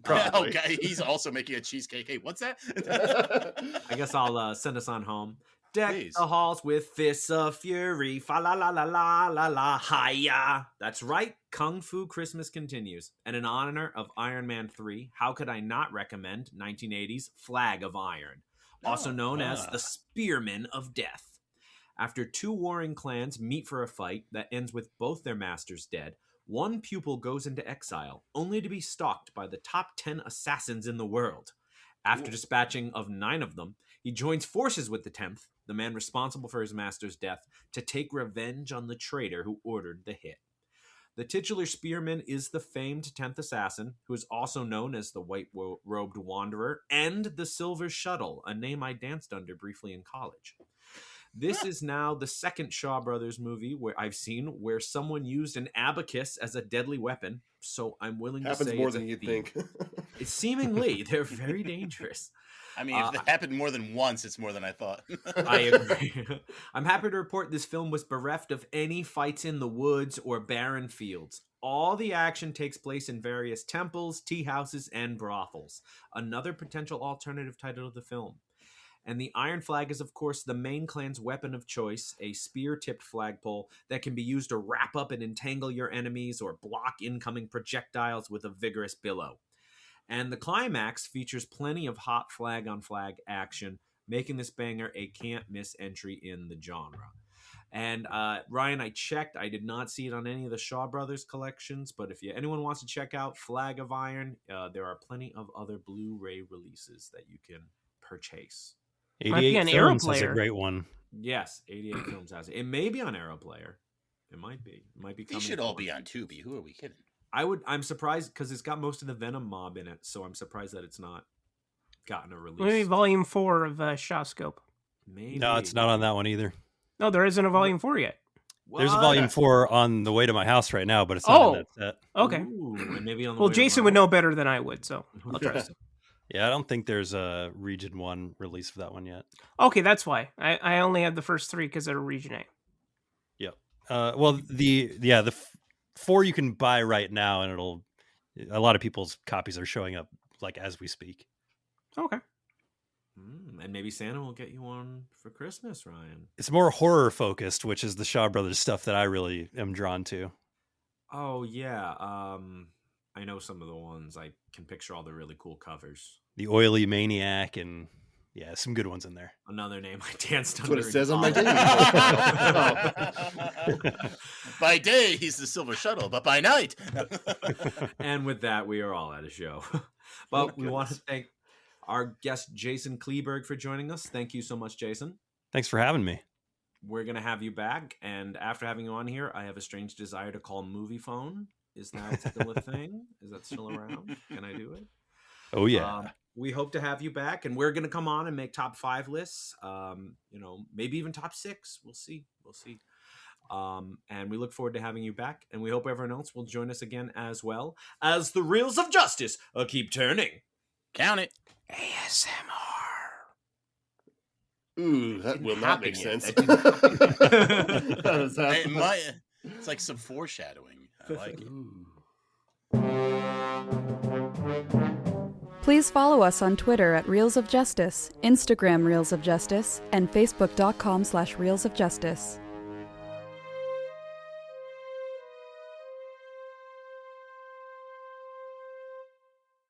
Probably. Okay, he's also making a cheesecake. Hey, what's that? I guess I'll send us on home. Deck Please. the halls with fists of fury. Fa la la la la la la hiya. That's right. Kung Fu Christmas continues. And in honor of Iron Man 3, how could I not recommend 1980's Flag of Iron, also known as the Spearmen of Death. After two warring clans meet for a fight that ends with both their masters dead, one pupil goes into exile, only to be stalked by the top 10 assassins in the world. After dispatching of 9 of them, he joins forces with the 10th, the man responsible for his master's death, to take revenge on the traitor who ordered the hit. The titular spearman is the famed 10th assassin, who is also known as the White-Robed Wanderer and the Silver Shuttle, a name I danced under briefly in college. This is now the second Shaw Brothers movie where I've seen where someone used an abacus as a deadly weapon. So I'm willing to say Happens more it's than a you'd theme. think. It's seemingly they're very dangerous. I mean, if it happened more than once, it's more than I thought. I agree. I'm happy to report this film was bereft of any fights in the woods or barren fields. All the action takes place in various temples, tea houses, and brothels. Another potential alternative title of the film. And the Iron Flag is, of course, the main clan's weapon of choice, a spear-tipped flagpole that can be used to wrap up and entangle your enemies or block incoming projectiles with a vigorous billow. And the climax features plenty of hot flag-on-flag action, making this banger a can't-miss entry in the genre. And Ryan, I checked. I did not see it on any of the Shaw Brothers collections, but if anyone wants to check out Flag of Iron, there are plenty of other Blu-ray releases that you can purchase. 88 Films is a great one. Yes, 88 Films has it. It may be on Aeroplayer. It might be. It might be coming. These should all be on Tubi. Who are we kidding? I'm surprised because it's got most of the Venom mob in it, so I'm surprised that it's not gotten a release. Maybe Volume 4 of Shaw Scope. Maybe. No, it's not on that one either. No, there isn't a Volume 4 yet. There's a Volume 4 on the way to my house right now, but it's not in that set. Okay. Ooh, and maybe on the well, way to Jason my would know better than I would, so I'll trust him. Yeah, I don't think there's a Region 1 release for that one yet. Okay, that's why. I only had the first 3 because they're Region A. Yep. Well, the 4 you can buy right now, and a lot of people's copies are showing up like as we speak. Okay. And maybe Santa will get you one for Christmas, Ryan. It's more horror focused, which is the Shaw Brothers stuff that I really am drawn to. Oh yeah. I know some of the ones. I can picture all the really cool covers. The Oily Maniac, and yeah, some good ones in there. Another name I danced That's under. what it says on my day. By day, he's the Silver Shuttle, but by night. And with that, we are all at a show. But we want to thank our guest, Jason Kleeberg, for joining us. Thank you so much, Jason. Thanks for having me. We're going to have you back. And after having you on here, I have a strange desire to call Movie Phone. Is that still a thing? Is that still around? Can I do it? Oh, yeah. We hope to have you back. And we're going to come on and make top 5 lists. Maybe even top 6. We'll see. And we look forward to having you back. And we hope everyone else will join us again as well as the Reels of Justice keep turning. Count it. ASMR. Ooh, that will not make sense. It's like some foreshadowing. I like it. Please follow us on Twitter at Reels of Justice, Instagram Reels of Justice, and Facebook.com/Reels of Justice.